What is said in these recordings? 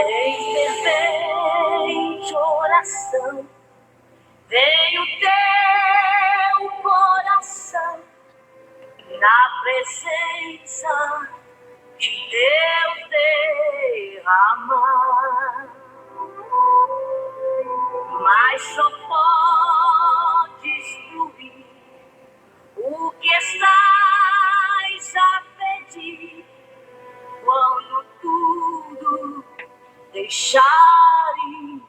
Em fervente oração, vem o teu coração na presença de Deus derramar. Mas só podes fluir o que estás a pedir quando tudo deixares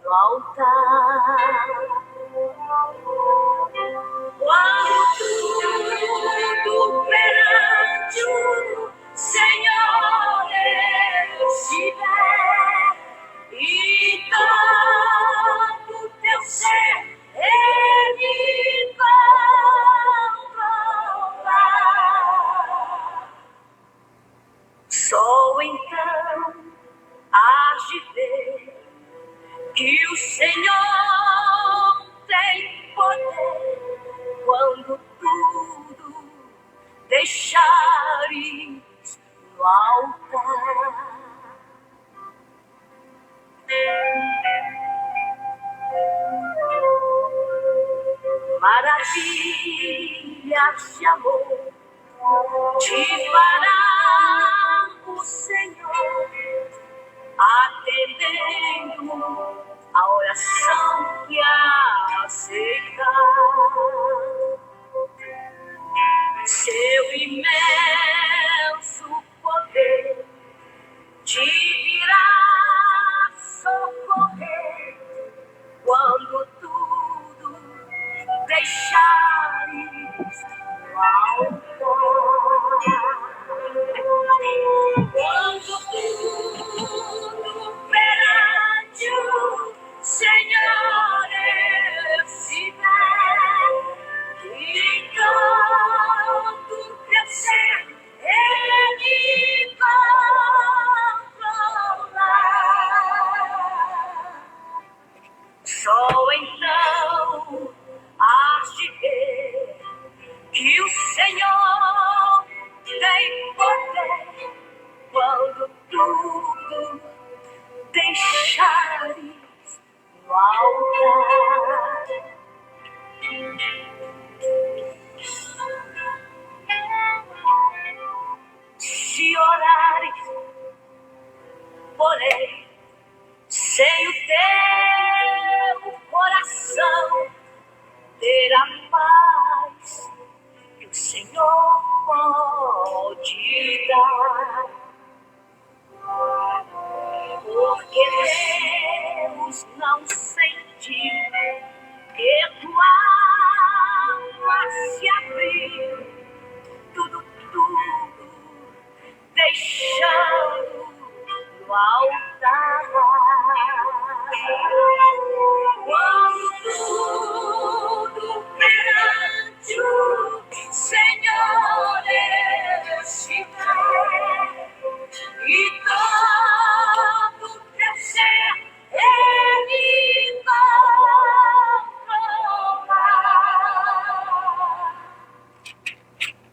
no altar. Quando tudo perante o Senhor estiver e todo teu ser Ele controlar, só então hás de ver que o Senhor tem poder quando tudo deixares no altar. Maravilhas de amor te fará o Senhor, atendendo a oração que aceitar. Seu imenso poder te irá socorrer quando tudo deixares no altar. Quando tudo perante o Senhor estiver e todo teu ser Ele controlar, só então hás de ver que o Senhor tem poder quando tudo deixares no altar. Se orares, porém, sem o teu coração, terá paz que o Senhor pode dar. Porque Deus não sentiu que tua alma se abriu, tudo deixando no altar. Quando tudo perante o Senhor estiver e todo teu ser Ele controlar,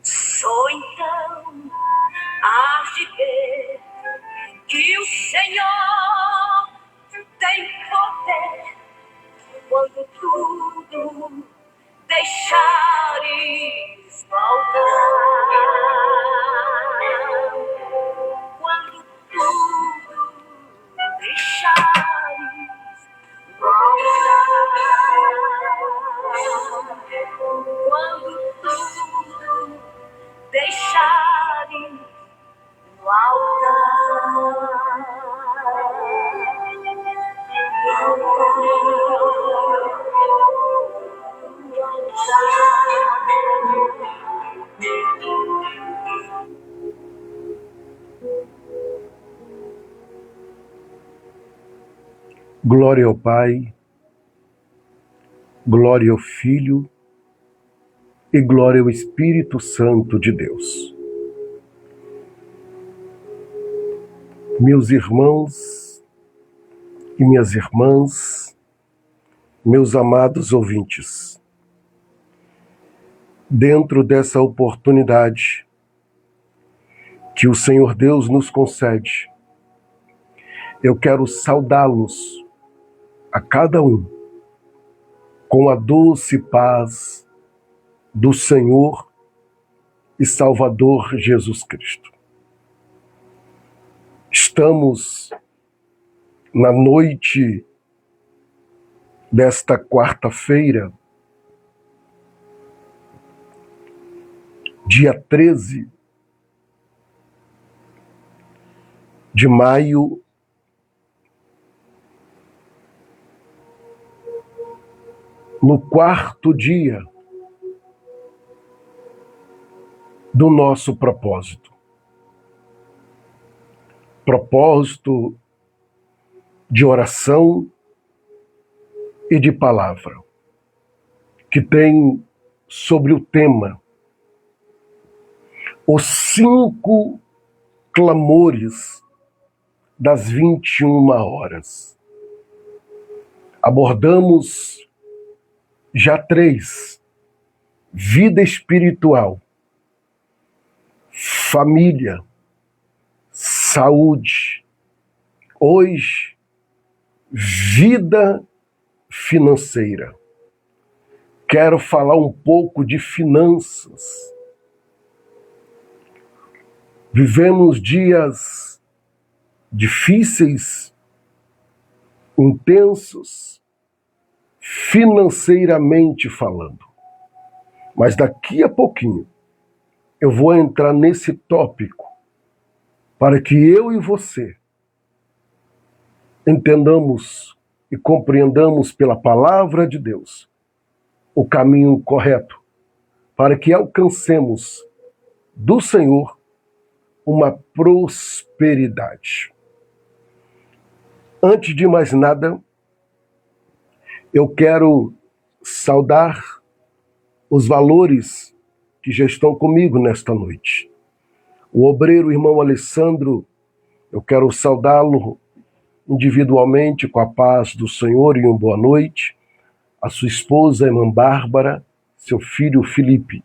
só então hás de ver que o Senhor tem poder quando tudo deixares no altar. Quando tudo deixares no altar. Quando tudo deixares no altar. Glória ao Pai, glória ao Filho e glória ao Espírito Santo de Deus. Meus irmãos e minhas irmãs, meus amados ouvintes, dentro dessa oportunidade que o Senhor Deus nos concede Eu quero saudá-los, a cada um, com a doce paz do Senhor e Salvador Jesus Cristo. Estamos na noite desta quarta-feira, dia 13 de maio no quarto dia do nosso propósito. Propósito de oração e de palavra, que tem sobre o tema os 5 clamores das 21 horas. Abordamos já 3: vida espiritual, família, saúde. Hoje, vida financeira. Quero falar um pouco de finanças. Vivemos dias difíceis, intensos, financeiramente falando. Mas daqui a pouquinho eu vou entrar nesse tópico para que eu e você entendamos e compreendamos pela palavra de Deus o caminho correto para que alcancemos do Senhor uma prosperidade. Antes de mais nada, eu quero saudar os valores que já estão comigo nesta noite. O obreiro irmão Alessandro, eu quero saudá-lo individualmente com a paz do Senhor e uma boa noite. A sua esposa, a irmã Bárbara, seu filho Felipe.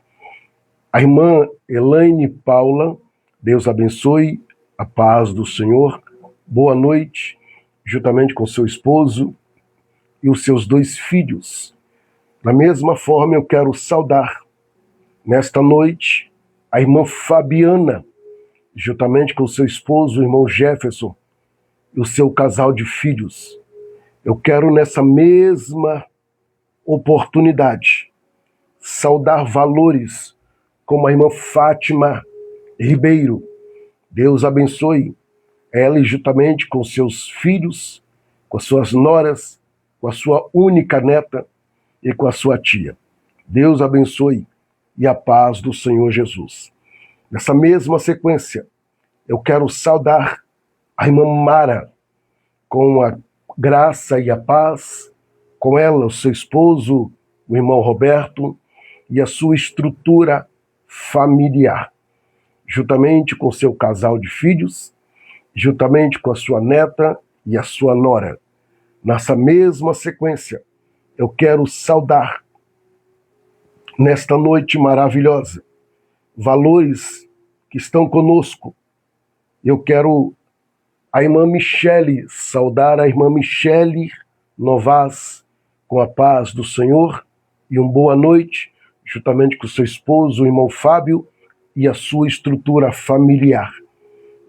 A irmã Elaine Paula, Deus abençoe, a paz do Senhor. Boa noite, juntamente com seu esposo e os seus 2 filhos. Da mesma forma, eu quero saudar, nesta noite, a irmã Fabiana, juntamente com seu esposo, o irmão Jefferson, e o seu casal de filhos. Eu quero, nessa mesma oportunidade, saudar valores como a irmã Fátima Ribeiro. Deus abençoe ela, e juntamente com seus filhos, com as suas noras, com a sua única neta e com a sua tia. Deus abençoe e a paz do Senhor Jesus. Nessa mesma sequência, eu quero saudar a irmã Mara, com a graça e a paz, com ela, o seu esposo, o irmão Roberto, e a sua estrutura familiar, juntamente com seu casal de filhos, juntamente com a sua neta e a sua nora. Nessa mesma sequência, eu quero saudar, nesta noite maravilhosa, valores que estão conosco. Eu quero a irmã Michele, saudar a irmã Michele Novas, com a paz do Senhor e uma boa noite, juntamente com seu esposo, o irmão Fábio, e a sua estrutura familiar.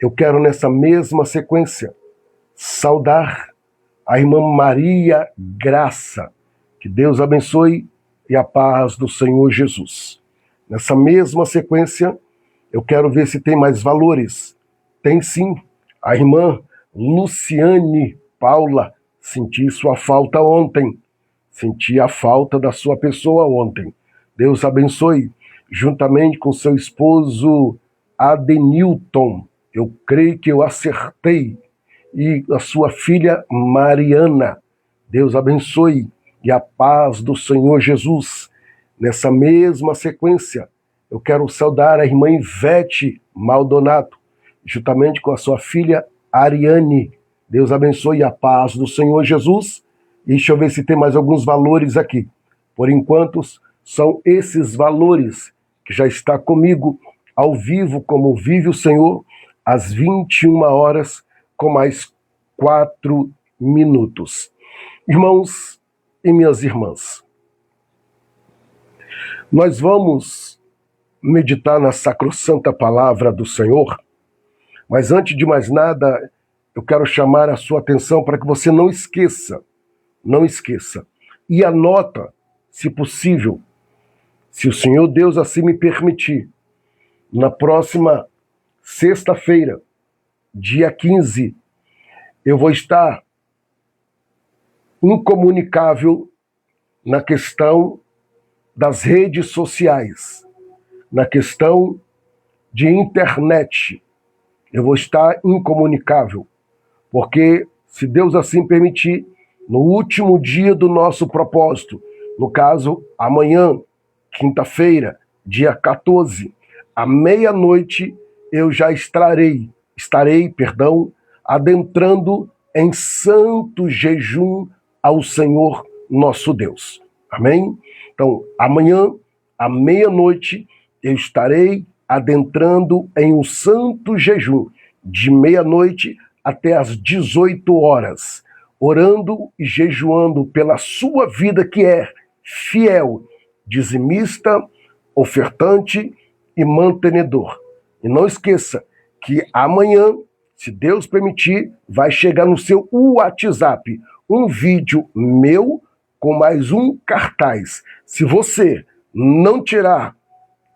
Eu quero, nessa mesma sequência, saudar a irmã Maria Graça. Que Deus abençoe e a paz do Senhor Jesus. Nessa mesma sequência, eu quero ver se tem mais valores. Tem sim. A irmã Luciane Paula, senti sua falta ontem. Senti a falta da sua pessoa ontem. Deus abençoe. Juntamente com seu esposo Adenilton. Eu creio que eu acertei. E a sua filha Mariana. Deus abençoe. E a paz do Senhor Jesus. Nessa mesma sequência, eu quero saudar a irmã Ivete Maldonato, juntamente com a sua filha Ariane. Deus abençoe a paz do Senhor Jesus. E deixa eu ver se tem mais alguns valores aqui. Por enquanto, são esses valores que já está comigo ao vivo, como vive o Senhor, às 21 horas, com mais 4 minutos. Irmãos e minhas irmãs, nós vamos meditar na sacrossanta palavra do Senhor, mas antes de mais nada, eu quero chamar a sua atenção para que você não esqueça, e anota, se possível, se o Senhor Deus assim me permitir, na próxima sexta-feira, dia 15, eu vou estar incomunicável na questão das redes sociais, na questão de internet. Eu vou estar incomunicável, porque, se Deus assim permitir, no último dia do nosso propósito, no caso, amanhã, quinta-feira, dia 14, à meia-noite, eu já estarei, adentrando em santo jejum ao Senhor nosso Deus. Amém? Então, amanhã, à meia-noite, eu estarei adentrando em um santo jejum, de meia-noite até às 18 horas, orando e jejuando pela sua vida que é fiel, dizimista, ofertante e mantenedor. E não esqueça que amanhã, se Deus permitir, vai chegar no seu WhatsApp um vídeo meu com mais um cartaz. Se você não tirar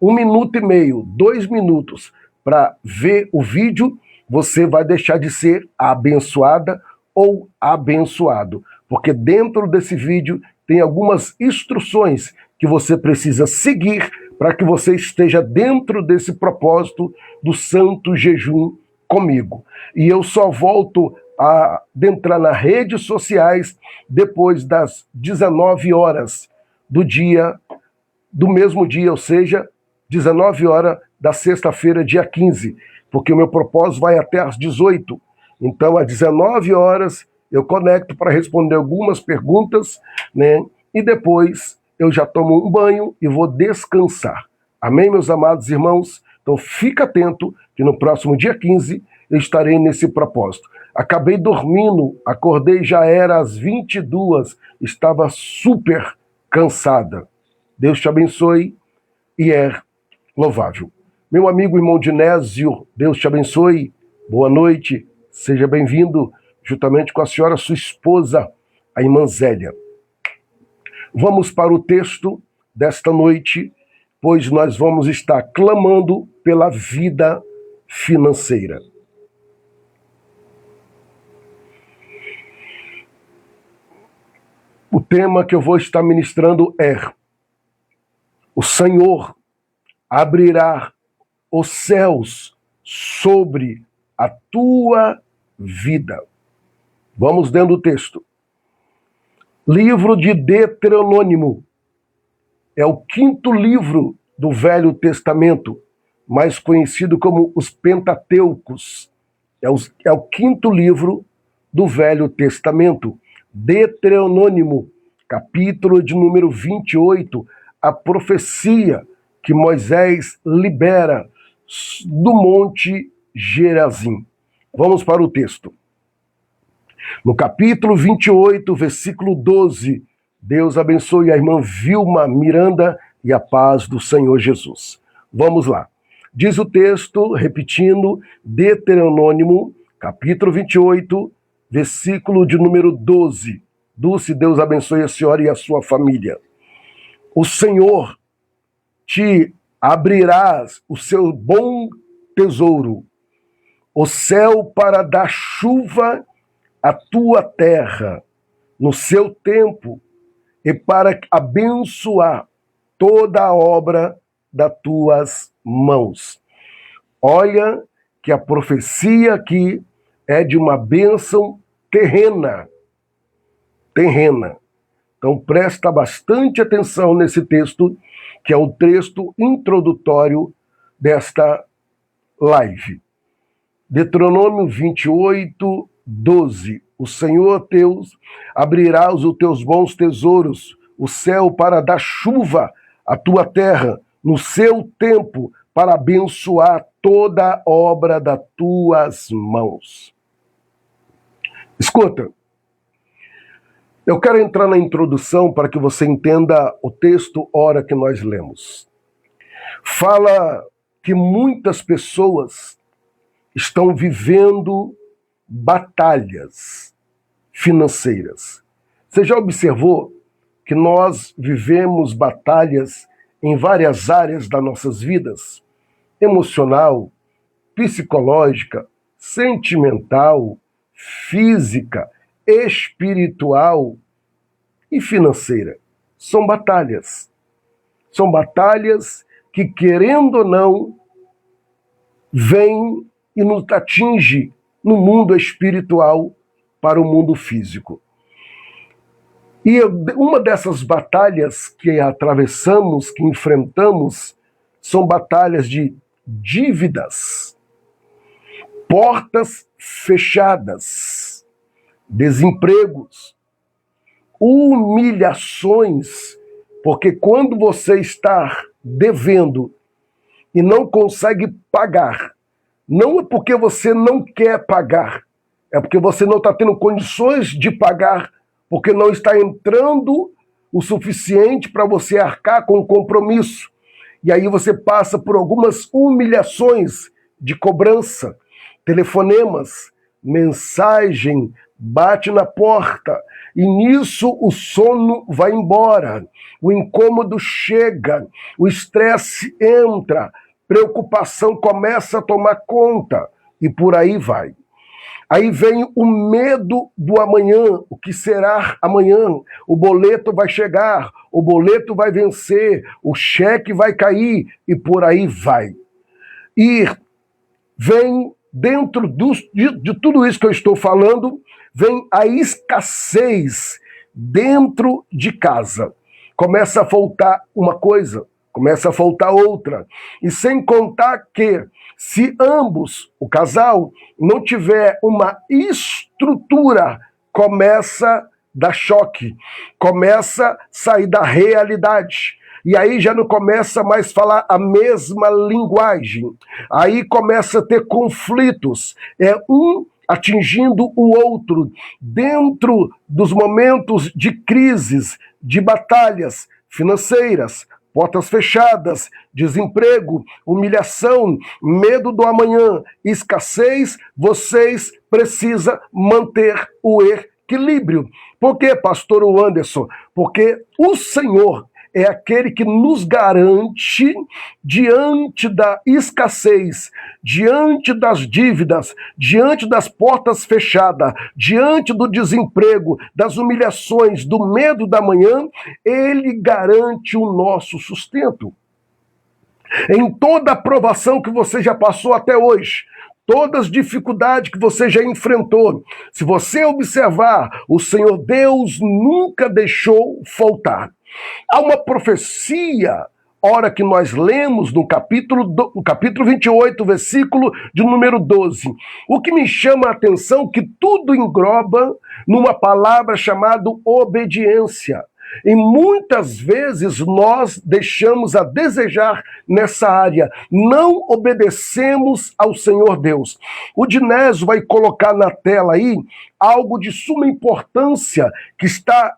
1 minuto e meio, 2 minutos para ver o vídeo, você vai deixar de ser abençoada ou abençoado, porque dentro desse vídeo tem algumas instruções que você precisa seguir para que você esteja dentro desse propósito do santo jejum comigo. E eu só volto a adentrar nas redes sociais depois das 19 horas do mesmo dia, ou seja, 19 horas da sexta-feira, dia 15, porque o meu propósito vai até às 18. Então, às 19 horas, eu conecto para responder algumas perguntas, né? E depois eu já tomo um banho e vou descansar. Amém, meus amados irmãos? Então, fica atento que no próximo dia 15 eu estarei nesse propósito. Acabei dormindo, acordei, já era às 22, estava super cansada. Deus te abençoe e é louvável. Meu amigo irmão Dinésio, Deus te abençoe, boa noite, seja bem-vindo, juntamente com a senhora, sua esposa, a irmã Zélia. Vamos para o texto desta noite, pois nós vamos estar clamando pela vida financeira. O tema que eu vou estar ministrando é: o Senhor abrirá os céus sobre a tua vida. Vamos dentro do texto. Livro de Deuteronômio é o 5º livro do Velho Testamento, mais conhecido como os Pentateucos. É o 5º livro do Velho Testamento. Deuteronômio, capítulo de número 28, a profecia que Moisés libera do Monte Gerazim. Vamos para o texto. No capítulo 28, versículo 12, Deus abençoe a irmã Vilma Miranda e a paz do Senhor Jesus. Vamos lá. Diz o texto, repetindo, Deuteronômio, capítulo 28, versículo de número 12. Dulce, Deus abençoe a senhora e a sua família. O Senhor te abrirás o seu bom tesouro, o céu para dar chuva à tua terra no seu tempo e para abençoar toda a obra das tuas mãos. Olha que a profecia aqui é de uma bênção terrena. Então presta bastante atenção nesse texto, que é o texto introdutório desta live. Deuteronômio 28, 12. O Senhor Deus abrirá os teus bons tesouros, o céu para dar chuva à tua terra, no seu tempo, para abençoar toda a obra das tuas mãos. Escuta, eu quero entrar na introdução para que você entenda o texto, hora que nós lemos. Fala que muitas pessoas estão vivendo batalhas financeiras. Você já observou que nós vivemos batalhas em várias áreas das nossas vidas? Emocional, psicológica, sentimental, física, espiritual e financeira. São batalhas. São batalhas que, querendo ou não, vêm e nos atinge no mundo espiritual para o mundo físico. E uma dessas batalhas que atravessamos, que enfrentamos, são batalhas de dívidas, portas fechadas, desempregos, humilhações, porque quando você está devendo e não consegue pagar, não é porque você não quer pagar, é porque você não está tendo condições de pagar, porque não está entrando o suficiente para você arcar com o compromisso. E aí você passa por algumas humilhações de cobrança, telefonemas, mensagem, bate na porta, e nisso o sono vai embora, o incômodo chega, o estresse entra, preocupação começa a tomar conta, e por aí vai. Aí vem o medo do amanhã, o que será amanhã? O boleto vai chegar, o boleto vai vencer, o cheque vai cair e por aí vai. E vem dentro de tudo isso que eu estou falando, vem a escassez dentro de casa. Começa a faltar uma coisa, começa a faltar outra. E sem contar que, se ambos, o casal, não tiver uma estrutura, começa a dar choque, começa a sair da realidade. E aí já não começa mais a falar a mesma linguagem. Aí começa a ter conflitos. É um atingindo o outro dentro dos momentos de crises, de batalhas financeiras, portas fechadas, desemprego, humilhação, medo do amanhã, escassez, vocês precisam manter o equilíbrio. Por quê, pastor Anderson? Porque o Senhor é aquele que nos garante, diante da escassez, diante das dívidas, diante das portas fechadas, diante do desemprego, das humilhações, do medo da manhã, ele garante o nosso sustento. Em toda a provação que você já passou até hoje, todas as dificuldades que você já enfrentou, se você observar, o Senhor Deus nunca deixou faltar. Há uma profecia, hora que nós lemos no capítulo 28, versículo de número 12. O que me chama a atenção é que tudo engloba numa palavra chamada obediência. E muitas vezes nós deixamos a desejar nessa área, não obedecemos ao Senhor Deus. O Dinésio vai colocar na tela aí algo de suma importância que está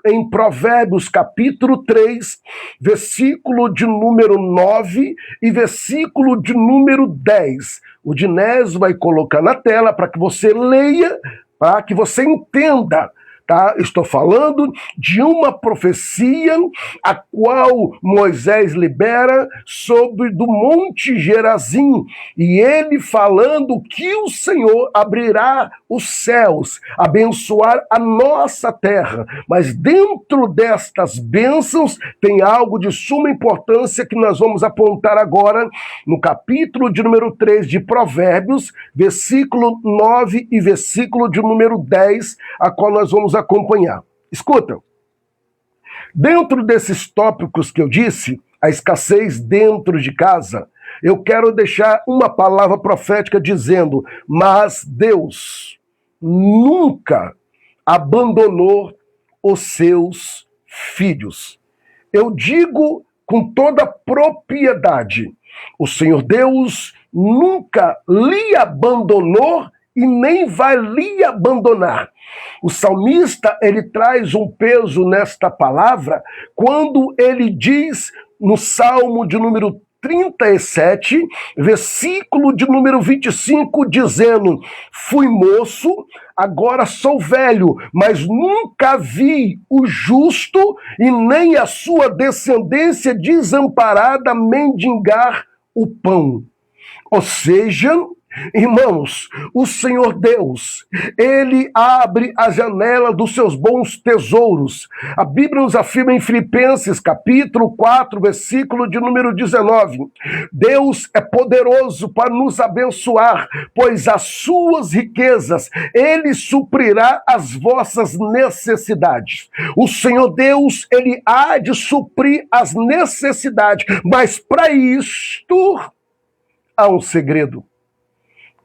em Provérbios capítulo 3, versículo de número 9 e versículo de número 10. O Dinésio vai colocar na tela para que você leia, para que você entenda. Tá? Estou falando de uma profecia a qual Moisés libera sobre do Monte Gerazim, e ele falando que o Senhor abrirá os céus, abençoar a nossa terra, mas dentro destas bênçãos tem algo de suma importância que nós vamos apontar agora no capítulo de número 3 de Provérbios, versículo 9 e versículo de número 10, a qual nós vamos acompanhar. Escuta, dentro desses tópicos que eu disse, a escassez dentro de casa, eu quero deixar uma palavra profética dizendo, mas Deus nunca abandonou os seus filhos. Eu digo com toda propriedade, o Senhor Deus nunca lhe abandonou e nem vai lhe abandonar. O salmista, ele traz um peso nesta palavra quando ele diz no Salmo de número 37, versículo de número 25, dizendo: fui moço, agora sou velho, mas nunca vi o justo e nem a sua descendência desamparada mendigar o pão. Ou seja, irmãos, o Senhor Deus, Ele abre a janela dos seus bons tesouros. A Bíblia nos afirma em Filipenses, capítulo 4, versículo de número 19. Deus é poderoso para nos abençoar, pois as suas riquezas, Ele suprirá as vossas necessidades. O Senhor Deus, Ele há de suprir as necessidades, mas para isto há um segredo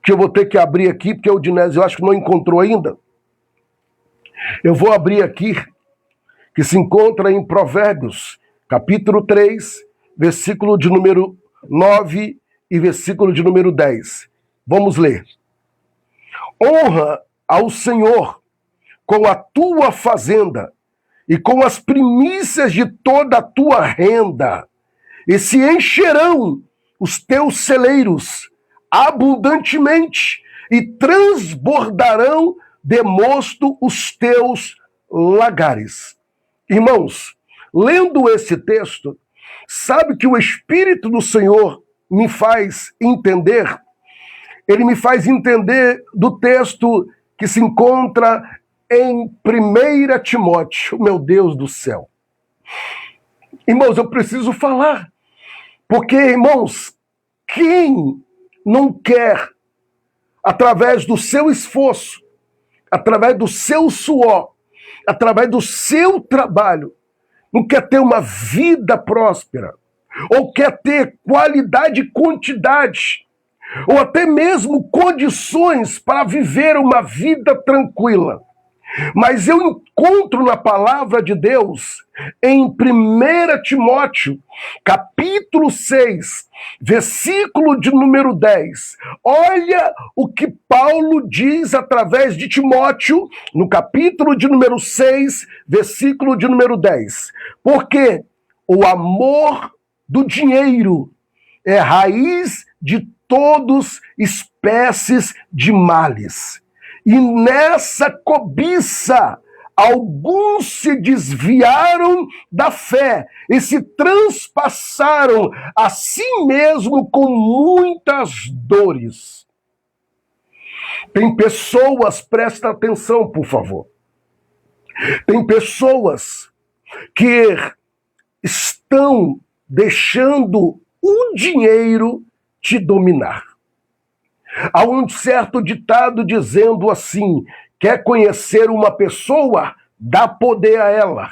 que eu vou ter que abrir aqui, porque o Odinésio eu acho que não encontrou ainda. Eu vou abrir aqui, que se encontra em Provérbios, capítulo 3, versículo de número 9 e versículo de número 10. Vamos ler. Honra ao Senhor com a tua fazenda e com as primícias de toda a tua renda, e se encherão os teus celeiros abundantemente, e transbordarão de mosto os teus lagares. Irmãos, lendo esse texto, sabe que o Espírito do Senhor me faz entender? Ele me faz entender do texto que se encontra em 1 Timóteo. Meu Deus do céu. Irmãos, eu preciso falar, porque, irmãos, quem não quer, através do seu esforço, através do seu suor, através do seu trabalho, não quer ter uma vida próspera, ou quer ter qualidade e quantidade, ou até mesmo condições para viver uma vida tranquila? Mas eu encontro na palavra de Deus, em 1 Timóteo, capítulo 6, versículo de número 10. Olha o que Paulo diz através de Timóteo, no capítulo de número 6, versículo de número 10. Porque o amor do dinheiro é raiz de todas espécies de males. E nessa cobiça, alguns se desviaram da fé e se transpassaram a si mesmo com muitas dores. Tem pessoas, presta atenção, por favor. Tem pessoas que estão deixando o dinheiro te dominar. Há um certo ditado dizendo assim: quer conhecer uma pessoa? Dá poder a ela.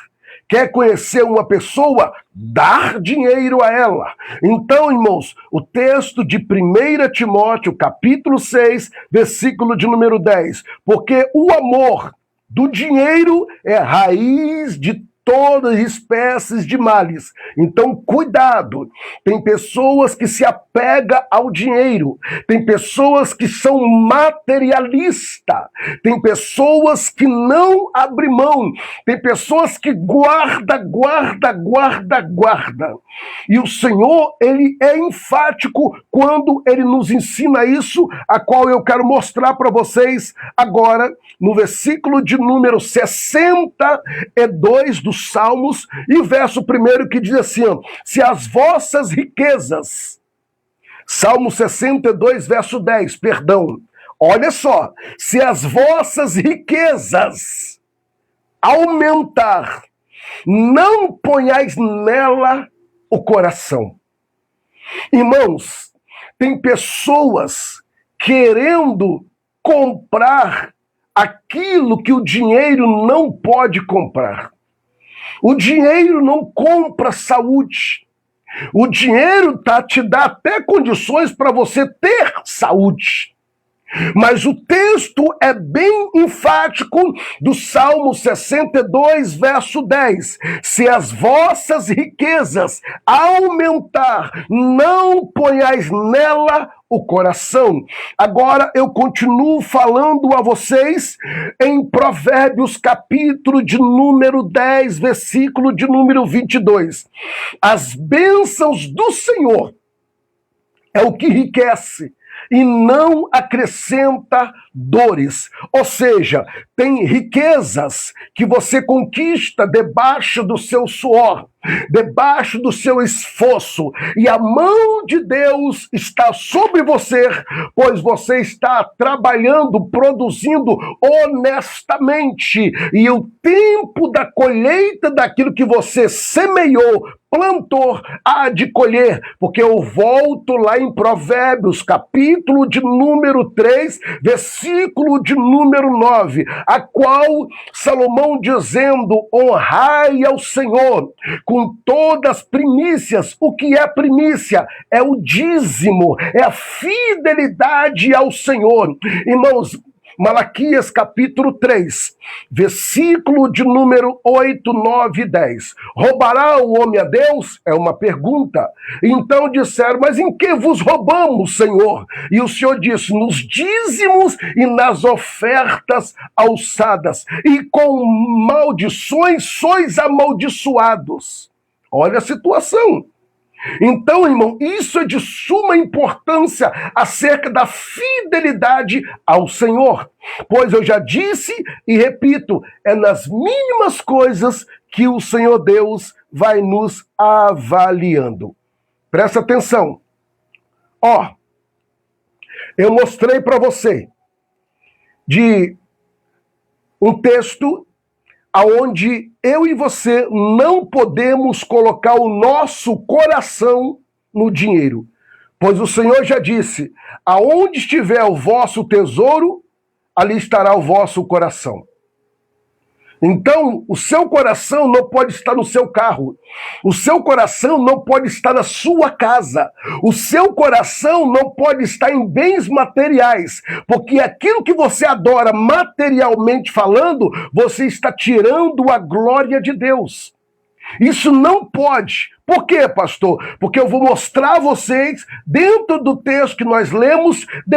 Quer conhecer uma pessoa? Dar dinheiro a ela. Então, irmãos, o texto de 1 Timóteo, capítulo 6, versículo de número 10. Porque o amor do dinheiro é raiz de todas as espécies de males. Então, cuidado. Tem pessoas que se apegam ao dinheiro. Tem pessoas que são materialistas. Tem pessoas que não abrem mão. Tem pessoas que guarda. E o Senhor, Ele é enfático quando Ele nos ensina isso, a qual eu quero mostrar para vocês agora, no versículo de número 62 do Salmos, e verso 1 que diz assim: se as vossas riquezas, Salmo 62, verso 10, perdão, olha só, se as vossas riquezas aumentar, não ponhais nela o coração. Irmãos, tem pessoas querendo comprar aquilo que o dinheiro não pode comprar. O dinheiro não compra saúde. O dinheiro te dá até condições para você ter saúde. Mas o texto é bem enfático do Salmo 62, verso 10. Se as vossas riquezas aumentar, não ponhais nela o coração. Agora eu continuo falando a vocês em Provérbios, capítulo de número 10, versículo de número 22. As bênçãos do Senhor é o que enriquece e não acrescenta dores. Ou seja, tem riquezas que você conquista debaixo do seu suor, debaixo do seu esforço, e a mão de Deus está sobre você, pois você está trabalhando, produzindo honestamente, e o tempo da colheita daquilo que você semeou, plantou, há de colher, porque eu volto lá em Provérbios, capítulo de número 3, versículo de número 9, a qual Salomão dizendo: honrai ao Senhor com todas as primícias. O que é primícia? É o dízimo, é a fidelidade ao Senhor. Irmãos, Malaquias capítulo 3, versículo de número 8, 9 e 10. Roubará o homem a Deus? É uma pergunta. Então disseram: mas em que vos roubamos, Senhor? E o Senhor disse: nos dízimos e nas ofertas alçadas, e com maldições sois amaldiçoados. Olha a situação. Então, irmão, isso é de suma importância acerca da fidelidade ao Senhor. Pois eu já disse e repito, é nas mínimas coisas que o Senhor Deus vai nos avaliando. Presta atenção. Eu mostrei para você de um texto aonde eu e você não podemos colocar o nosso coração no dinheiro. Pois o Senhor já disse: aonde estiver o vosso tesouro, ali estará o vosso coração. Então, o seu coração não pode estar no seu carro. O seu coração não pode estar na sua casa. O seu coração não pode estar em bens materiais. Porque aquilo que você adora materialmente falando, você está tirando a glória de Deus. Isso não pode. Por quê, pastor? Porque eu vou mostrar a vocês, dentro do texto que nós lemos, de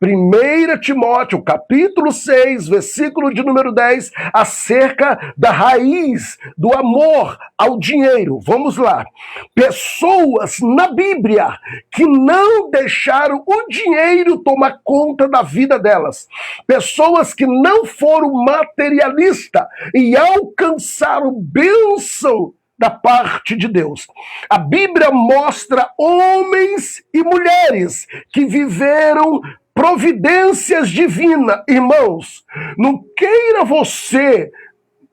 1 Timóteo, capítulo 6, versículo de número 10, acerca da raiz do amor ao dinheiro. Vamos lá. Pessoas na Bíblia que não deixaram o dinheiro tomar conta da vida delas. Pessoas que não foram materialistas e alcançaram bênção da parte de Deus. A Bíblia mostra homens e mulheres que viveram providências divinas. Irmãos, não queira você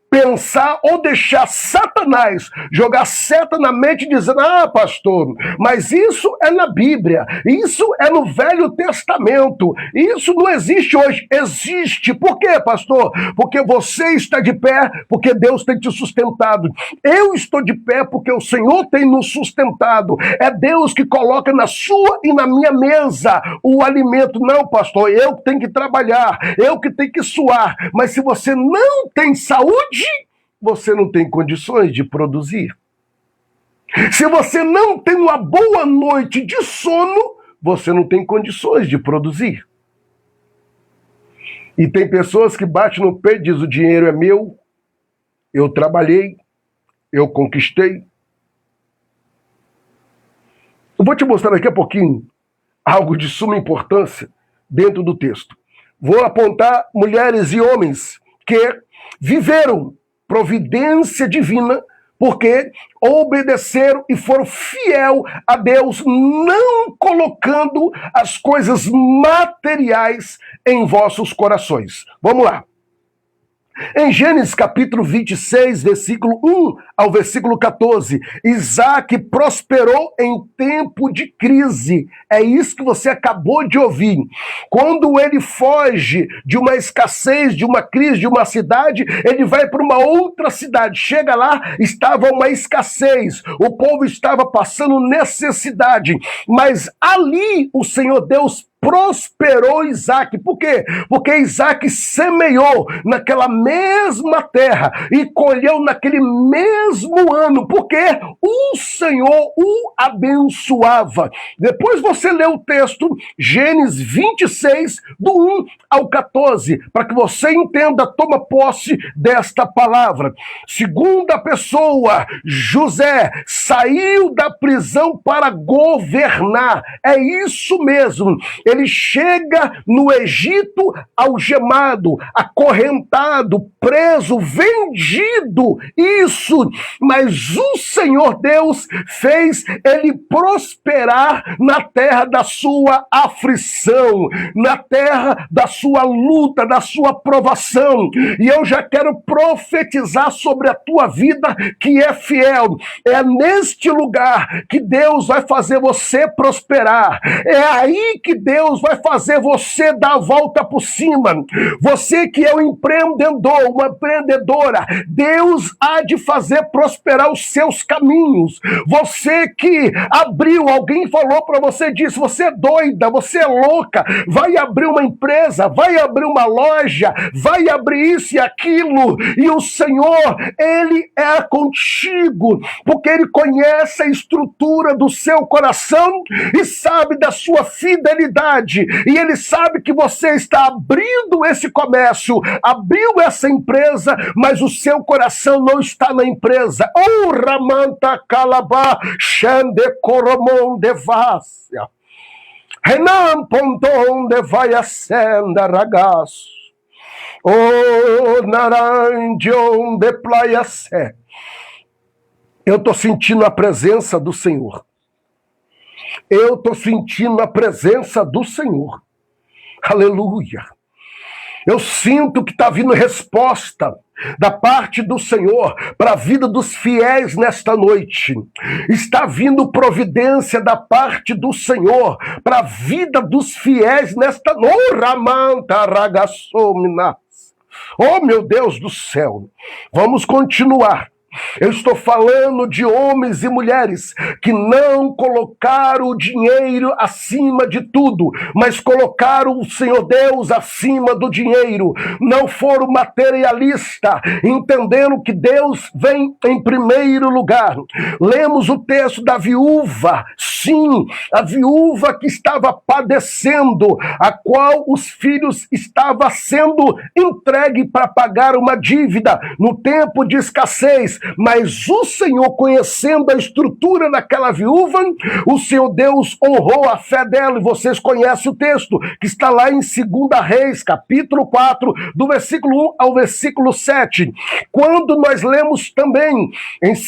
pensar ou deixar Satanás jogar seta na mente dizendo: ah, pastor, mas isso é na Bíblia, isso é no Velho Testamento, isso não existe hoje. Existe. Por quê, pastor? Porque você está de pé, porque Deus tem te sustentado. Eu estou de pé porque o Senhor tem nos sustentado. É Deus que coloca na sua e na minha mesa o alimento. Não, pastor, eu que tenho que trabalhar, eu que tenho que suar. Mas se você não tem saúde, você não tem condições de produzir. Se você não tem uma boa noite de sono, você não tem condições de produzir. E tem pessoas que batem no peito e dizem: o dinheiro é meu, eu trabalhei, eu conquistei. Eu vou te mostrar daqui a pouquinho algo de suma importância dentro do texto. Vou apontar mulheres e homens que viveram providência divina porque obedeceram e foram fiel a Deus, não colocando as coisas materiais em vossos corações. Vamos lá. Em Gênesis capítulo 26, versículo 1 ao versículo 14, Isaac prosperou em tempo de crise. É isso que você acabou de ouvir. Quando ele foge de uma escassez, de uma crise, de uma cidade, ele vai para uma outra cidade. Chega lá, estava uma escassez. O povo estava passando necessidade. Mas ali o Senhor Deus prosperou Isaac. Por quê? Porque Isaac semeou naquela mesma terra e colheu naquele mesmo ano, porque o Senhor o abençoava. Depois você lê o texto, Gênesis 26, do 1 ao 14, para que você entenda, toma posse desta palavra. Segunda pessoa, José saiu da prisão para governar. É isso mesmo. Ele chega no Egito algemado, acorrentado, preso, vendido. Isso. Mas o Senhor Deus fez ele prosperar na terra da sua aflição, na terra da sua luta, da sua provação. E eu já quero profetizar sobre a tua vida que é fiel. É neste lugar que Deus vai fazer você prosperar. É aí que Deus vai fazer você dar a volta por cima. Você que é um empreendedor, uma empreendedora, Deus há de fazer prosperar os seus caminhos. Você que abriu, alguém falou para você, disse, você é doida, você é louca, vai abrir uma empresa, vai abrir uma loja, vai abrir isso e aquilo, e o Senhor, Ele é contigo, porque Ele conhece a estrutura do seu coração e sabe da sua fidelidade, e Ele sabe que você está abrindo esse comércio, abriu essa empresa, mas o seu coração não está na empresa. Oh, Ramanta Calabá, Xande Coromon Devácia, Renan Ponton de vai acenda ragaço, oh, Naranjon de Playa Sé. Eu estou sentindo a presença do Senhor. Eu estou sentindo a presença do Senhor. Aleluia. Eu sinto que está vindo resposta da parte do Senhor para a vida dos fiéis nesta noite. Está vindo providência da parte do Senhor para a vida dos fiéis nesta noite. Oh, meu Deus do céu. Vamos continuar. Eu estou falando de homens e mulheres que não colocaram o dinheiro acima de tudo, mas colocaram o Senhor Deus acima do dinheiro. Não foram materialistas, entendendo que Deus vem em primeiro lugar. Lemos o texto da viúva, sim, a viúva que estava padecendo, a qual os filhos estavam sendo entregue para pagar uma dívida no tempo de escassez. Mas o Senhor, conhecendo a estrutura daquela viúva, o Senhor Deus honrou a fé dela, e vocês conhecem o texto, que está lá em 2 Reis, capítulo 4, do versículo 1 ao versículo 7. Quando nós lemos também em 2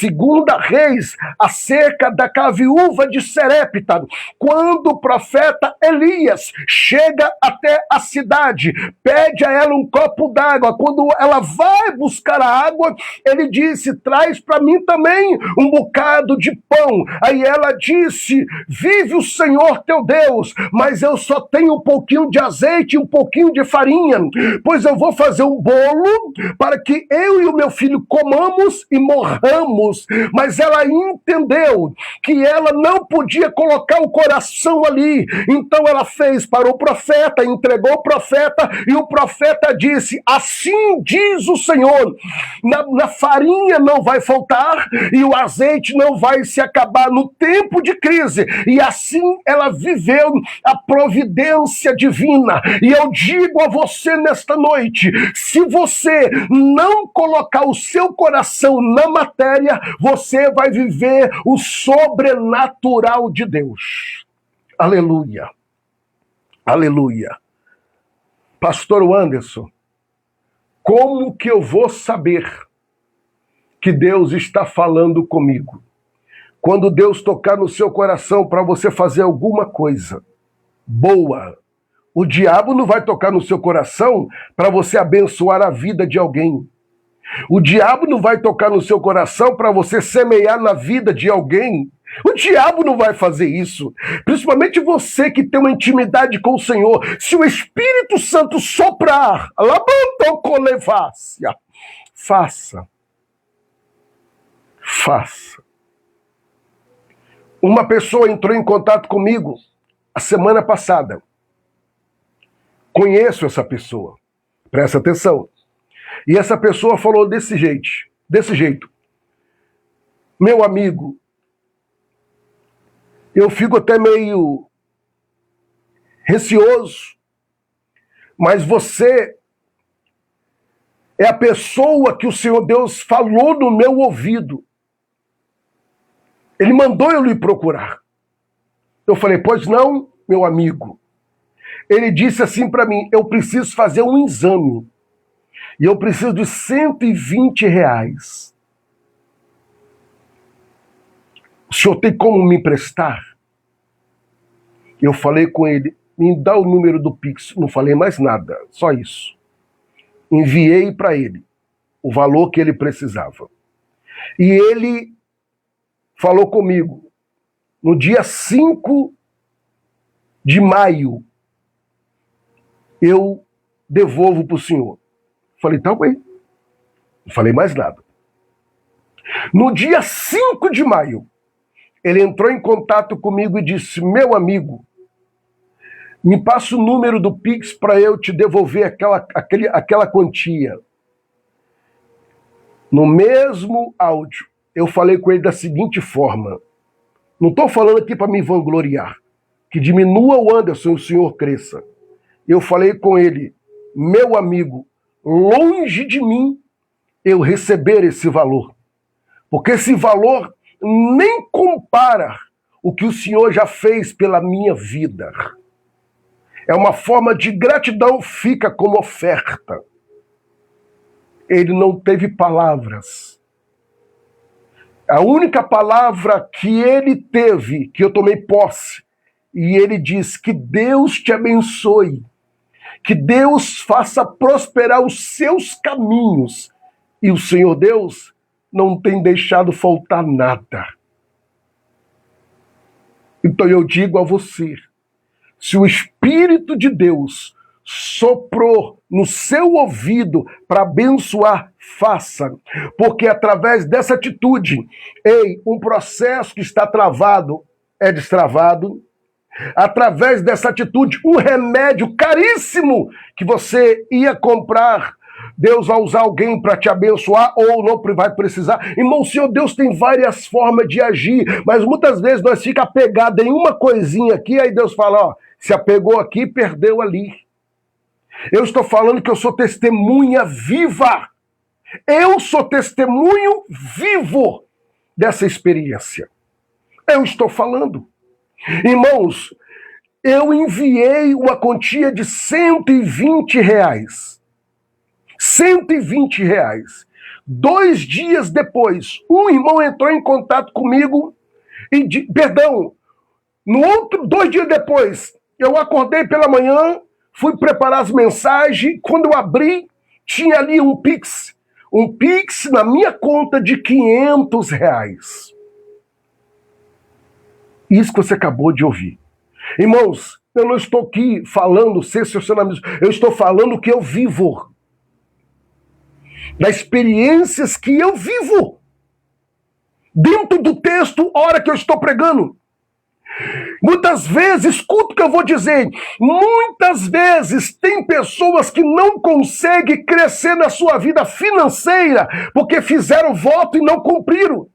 Reis, acerca daquela viúva de Serepta, quando o profeta Elias chega até a cidade, pede a ela um copo d'água, quando ela vai buscar a água, ele disse, traz para mim também um bocado de pão. Aí ela disse, vive o Senhor teu Deus, mas eu só tenho um pouquinho de azeite e um pouquinho de farinha, pois eu vou fazer um bolo para que eu e o meu filho comamos e morramos. Mas ela entendeu que ela não podia colocar o coração ali, então ela fez para o profeta, entregou o profeta, e o profeta disse, assim diz o Senhor, na farinha não vai faltar e o azeite não vai se acabar no tempo de crise. E assim ela viveu a providência divina. E eu digo a você nesta noite, se você não colocar o seu coração na matéria, você vai viver o sobrenatural de Deus. Aleluia. Aleluia. Pastor Anderson, como que eu vou saber que Deus está falando comigo? Quando Deus tocar no seu coração para você fazer alguma coisa boa, o diabo não vai tocar no seu coração para você abençoar a vida de alguém. O diabo não vai tocar no seu coração para você semear na vida de alguém. O diabo não vai fazer isso. Principalmente você que tem uma intimidade com o Senhor. Se o Espírito Santo soprar, faça. Faça. Uma pessoa entrou em contato comigo a semana passada Conheço essa pessoa. Presta atenção. E essa pessoa falou desse jeito. Meu amigo, eu fico até meio receoso, mas você é a pessoa que o Senhor Deus falou no meu ouvido. Ele mandou eu lhe procurar. Eu falei, pois não, meu amigo. Ele disse assim para mim, eu preciso fazer um exame. E eu preciso de R$ 120. O senhor tem como me emprestar? Eu falei com ele, me dá o número do Pix. Não falei mais nada, só isso. Enviei para ele o valor que ele precisava. E ele falou comigo, no dia 5 de maio, eu devolvo para o senhor. Falei, tá bem. Não falei mais nada. No dia 5 de maio, ele entrou em contato comigo e disse, meu amigo, me passa o número do Pix para eu te devolver aquela quantia. No mesmo áudio, eu falei com ele da seguinte forma, não estou falando aqui para me vangloriar, que diminua o Anderson e o senhor cresça. Eu falei com ele, meu amigo, longe de mim eu receber esse valor, porque esse valor nem compara o que o senhor já fez pela minha vida. É uma forma de gratidão, fica como oferta. Ele não teve palavras. A única palavra que ele teve, que eu tomei posse, e ele disse, que Deus te abençoe, que Deus faça prosperar os seus caminhos. E o Senhor Deus não tem deixado faltar nada. Então eu digo a você, se o Espírito de Deus soprou no seu ouvido para abençoar, faça. Porque através dessa atitude, um processo que está travado é destravado. Através dessa atitude, um remédio caríssimo que você ia comprar, Deus vai usar alguém para te abençoar ou não vai precisar. Irmão, o Senhor Deus tem várias formas de agir, mas muitas vezes nós ficamos apegados em uma coisinha aqui, aí Deus fala, ó, se apegou aqui, perdeu ali. Eu estou falando que eu sou testemunha viva. Eu sou testemunho vivo dessa experiência. Eu estou falando. Irmãos, eu enviei uma quantia de R$120. R$120. 2 dias depois, um irmão entrou em contato comigo e, 2 dias depois, eu acordei pela manhã, fui preparar as mensagens, quando eu abri, tinha ali um Pix na minha conta de R$500. Isso que você acabou de ouvir. Irmãos, eu não estou aqui falando sensacionalismo, eu estou falando que eu vivo. Das experiências que eu vivo. Dentro do texto, hora que eu estou pregando. Muitas vezes, escuta o que eu vou dizer, muitas vezes tem pessoas que não conseguem crescer na sua vida financeira porque fizeram voto e não cumpriram.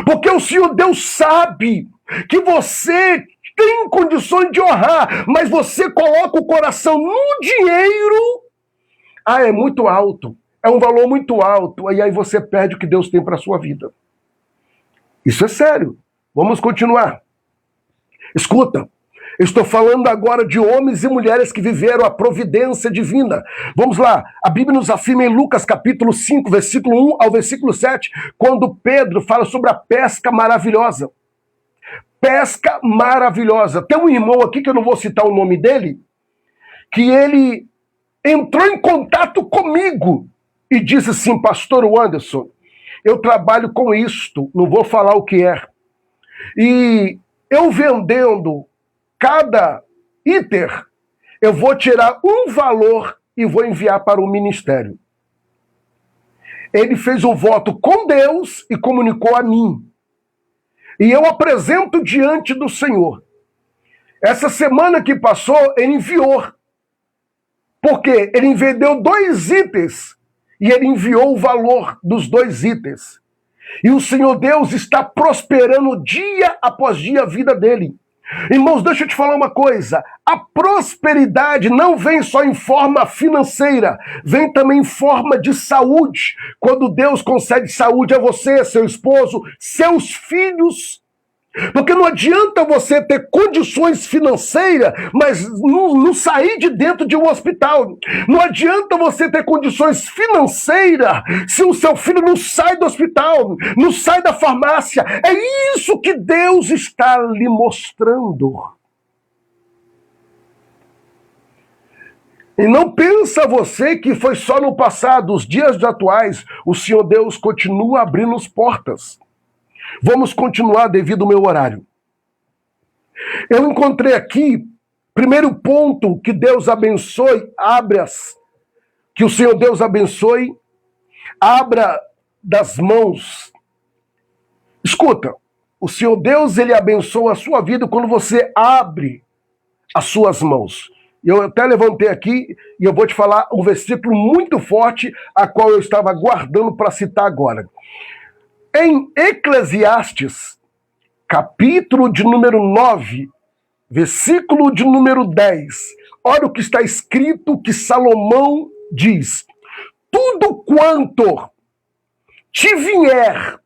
Porque o Senhor Deus sabe que você tem condições de honrar, mas você coloca o coração no dinheiro. Ah, é muito alto, é um valor muito alto, e aí você perde o que Deus tem para a sua vida. Isso é sério. Vamos continuar. Escuta, estou falando agora de homens e mulheres que viveram a providência divina. Vamos lá, a Bíblia nos afirma em Lucas capítulo 5, versículo 1 ao versículo 7, quando Pedro fala sobre a pesca maravilhosa. Pesca maravilhosa. Tem um irmão aqui, que eu não vou citar o nome dele, que ele entrou em contato comigo e disse assim, pastor Anderson, eu trabalho com isto, não vou falar o que é. E eu vendendo cada iter, eu vou tirar um valor e vou enviar para o ministério. Ele fez um voto com Deus e comunicou a mim. E eu apresento diante do Senhor. Essa semana que passou, ele enviou Porque ele vendeu 2 itens e ele enviou o valor dos 2 itens. E o Senhor Deus está prosperando dia após dia a vida dele. Irmãos, deixa eu te falar uma coisa. A prosperidade não vem só em forma financeira, vem também em forma de saúde. Quando Deus concede saúde a você, seu esposo, seus filhos. Porque não adianta você ter condições financeiras, mas não sair de dentro de um hospital. Não adianta você ter condições financeiras se o seu filho não sai do hospital, não sai da farmácia. É isso que Deus está lhe mostrando. E não pensa você que foi só no passado, os dias atuais, o Senhor Deus continua abrindo as portas. Vamos continuar devido ao meu horário. Eu encontrei aqui, primeiro ponto, que Deus abençoe, que o Senhor Deus abençoe, abra das mãos. Escuta, o Senhor Deus, ele abençoa a sua vida quando você abre as suas mãos. Eu até levantei aqui e eu vou te falar um versículo muito forte, a qual eu estava guardando para citar agora. Em Eclesiastes, capítulo de número 9, versículo de número 10, olha o que está escrito que Salomão diz: tudo quanto te vier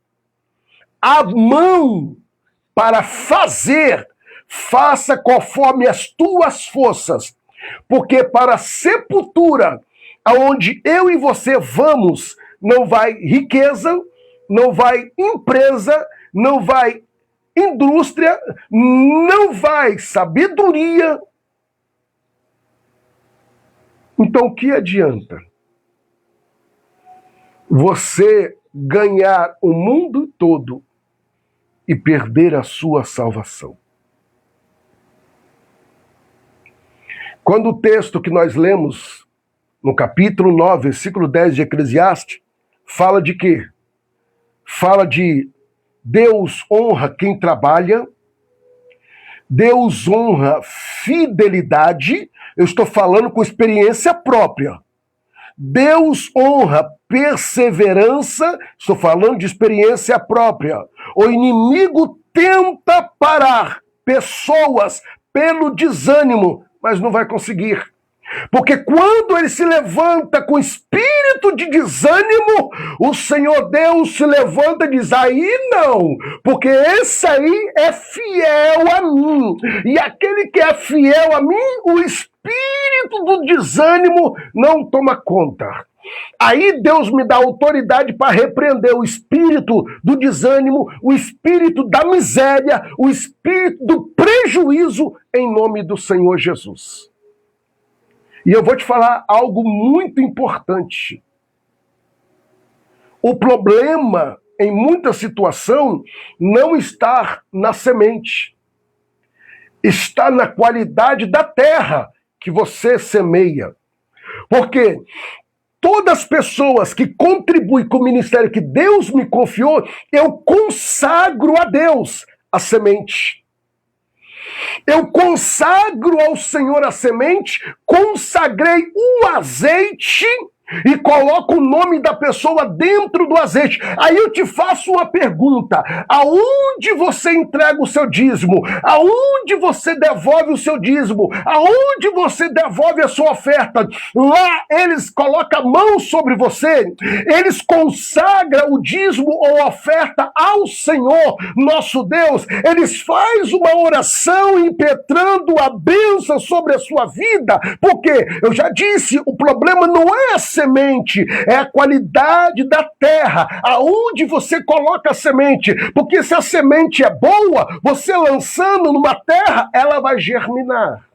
à mão para fazer, faça conforme as tuas forças, porque para a sepultura, aonde eu e você vamos, não vai riqueza, não vai empresa, não vai indústria, não vai sabedoria. Então, o que adianta você ganhar o mundo todo e perder a sua salvação? Quando o texto que nós lemos no capítulo 9, versículo 10 de Eclesiastes, fala de quê? Fala de Deus honra quem trabalha, Deus honra fidelidade, eu estou falando com experiência própria. Deus honra perseverança, estou falando de experiência própria. O inimigo tenta parar pessoas pelo desânimo, mas não vai conseguir. Porque quando ele se levanta com espírito de desânimo, o Senhor Deus se levanta e diz: aí não, porque esse aí é fiel a mim. E aquele que é fiel a mim, o espírito do desânimo não toma conta. Aí Deus me dá autoridade para repreender o espírito do desânimo, o espírito da miséria, o espírito do prejuízo, em nome do Senhor Jesus. E eu vou te falar algo muito importante. O problema, em muita situação, não está na semente. Está na qualidade da terra que você semeia. Porque todas as pessoas que contribuem com o ministério que Deus me confiou, eu consagro a Deus a semente. Eu consagro ao Senhor a semente, consagrei o azeite e coloco o nome da pessoa dentro do azeite. Aí eu te faço uma pergunta: aonde você entrega o seu dízimo? Aonde você devolve o seu dízimo? Aonde você devolve a sua oferta? Lá eles colocam a mão sobre você, eles consagram o dízimo ou a oferta ao Senhor, nosso Deus. Eles fazem uma oração impetrando a bênção sobre a sua vida, porque eu já disse, o problema não é a semente, é a qualidade da terra, aonde você coloca a semente, porque se a semente é boa, você lançando numa terra, ela vai germinar.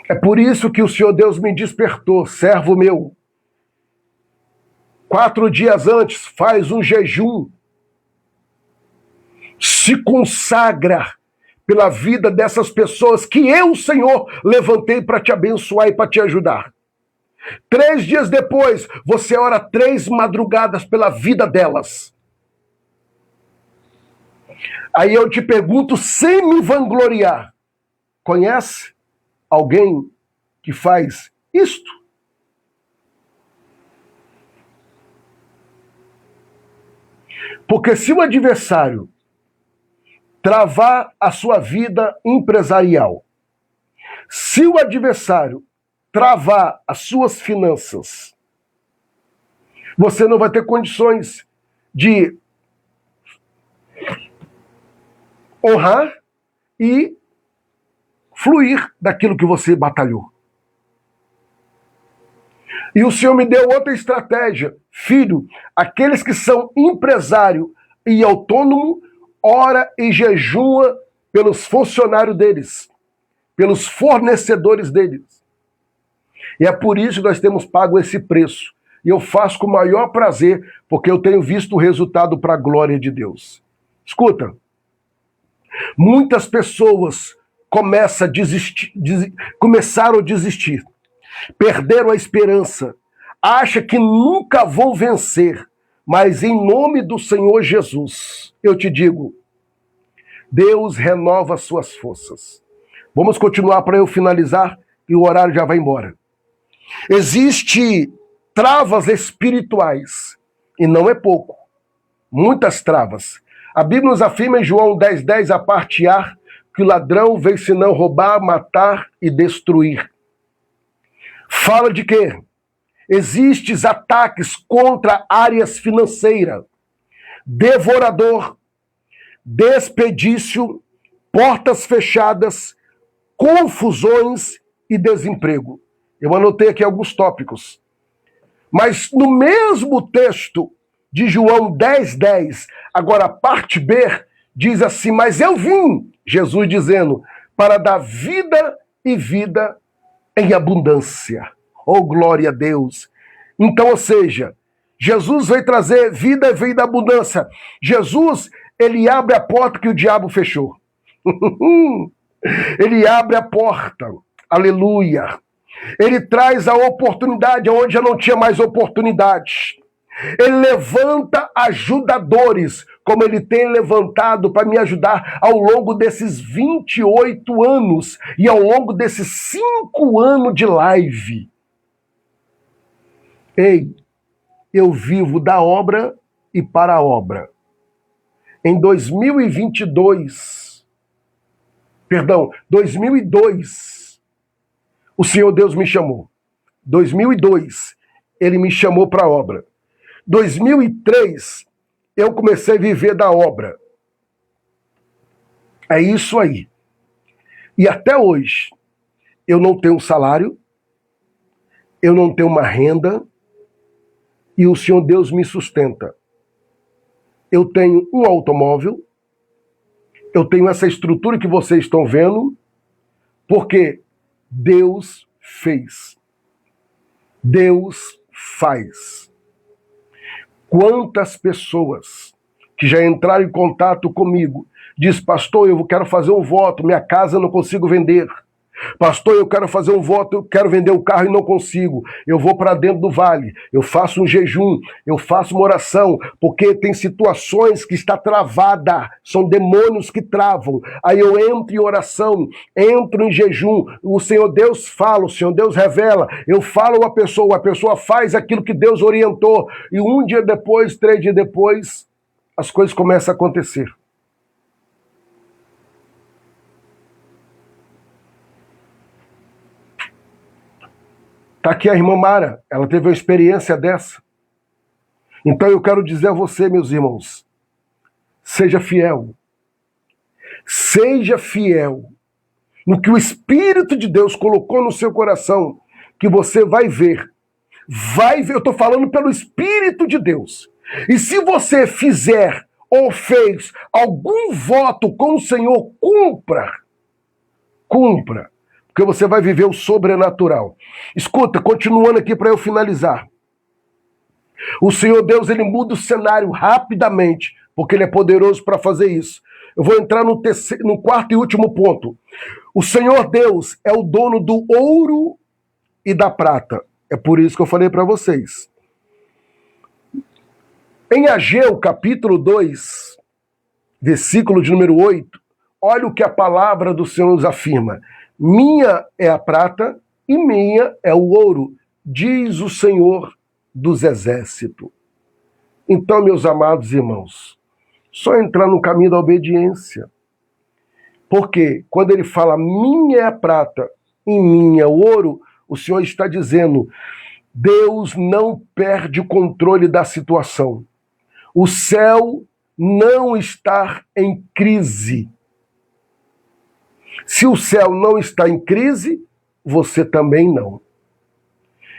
É por isso que o Senhor Deus me despertou: servo meu, 4 dias antes, faz um jejum, se consagra pela vida dessas pessoas que eu, Senhor, levantei para te abençoar e para te ajudar. 3 dias depois, você ora 3 madrugadas pela vida delas. Aí eu te pergunto, sem me vangloriar, conhece alguém que faz isto? Porque se o adversário travar a sua vida empresarial, se o adversário travar as suas finanças, você não vai ter condições de honrar e fluir daquilo que você batalhou. E o Senhor me deu outra estratégia. Filho, aqueles que são empresário e autônomo, ora e jejua pelos funcionários deles, pelos fornecedores deles. E é por isso que nós temos pago esse preço. E eu faço com o maior prazer, porque eu tenho visto o resultado para a glória de Deus. Escuta, muitas pessoas começaram a desistir, perderam a esperança, acham que nunca vão vencer, mas em nome do Senhor Jesus, eu te digo, Deus renova suas forças. Vamos continuar para eu finalizar e o horário já vai embora. Existem travas espirituais, e não é pouco, muitas travas. A Bíblia nos afirma em João 10:10, a parte A, que o ladrão vem senão roubar, matar e destruir. Fala de quê? Existem ataques contra áreas financeiras, devorador, desperdício, portas fechadas, confusões e desemprego. Eu anotei aqui alguns tópicos. Mas no mesmo texto de João 10:10, agora a parte B, diz assim, mas eu vim, Jesus dizendo, para dar vida e vida em abundância. Oh, glória a Deus. Então, ou seja, Jesus veio trazer vida e vida em abundância. Jesus, ele abre a porta que o diabo fechou. Ele abre a porta. Aleluia. Ele traz a oportunidade onde já não tinha mais oportunidade. Ele levanta ajudadores, como ele tem levantado para me ajudar ao longo desses 28 anos e ao longo desses 5 anos de live. Ei, eu vivo da obra e para a obra. Em 2002, o Senhor Deus me chamou. 2002, ele me chamou para a obra. 2003, eu comecei a viver da obra. É isso aí. E até hoje, eu não tenho um salário, eu não tenho uma renda, e o Senhor Deus me sustenta. Eu tenho um automóvel, eu tenho essa estrutura que vocês estão vendo, porque Deus fez. Deus faz. Quantas pessoas que já entraram em contato comigo diz, pastor, eu quero fazer um voto, minha casa eu não consigo vender. Pastor, eu quero fazer um voto, eu quero vender o carro e não consigo. Eu vou para dentro do vale, eu faço um jejum, eu faço uma oração, porque tem situações que está travada, são demônios que travam. Aí eu entro em oração, entro em jejum, o Senhor Deus fala, o Senhor Deus revela, eu falo a pessoa faz aquilo que Deus orientou, e um dia depois, 3 dias depois, as coisas começam a acontecer. Está aqui a irmã Mara, ela teve uma experiência dessa. Então eu quero dizer a você, meus irmãos, seja fiel. Seja fiel no que o Espírito de Deus colocou no seu coração, que você vai ver. Vai ver, eu estou falando pelo Espírito de Deus. E se você fizer ou fez algum voto com o Senhor, cumpra. Cumpra. Porque você vai viver o sobrenatural. Escuta, continuando aqui para eu finalizar. O Senhor Deus, ele muda o cenário rapidamente, porque ele é poderoso para fazer isso. Eu vou entrar no 4º e último ponto. O Senhor Deus é o dono do ouro e da prata. É por isso que eu falei para vocês. Em Ageu, capítulo 2, versículo de número 8, olha o que a palavra do Senhor nos afirma. Minha é a prata e minha é o ouro, diz o Senhor dos Exércitos. Então, meus amados irmãos, só entrar no caminho da obediência. Porque quando ele fala minha é a prata e minha é o ouro, o Senhor está dizendo, Deus não perde o controle da situação. O céu não está em crise. Se o céu não está em crise, você também não.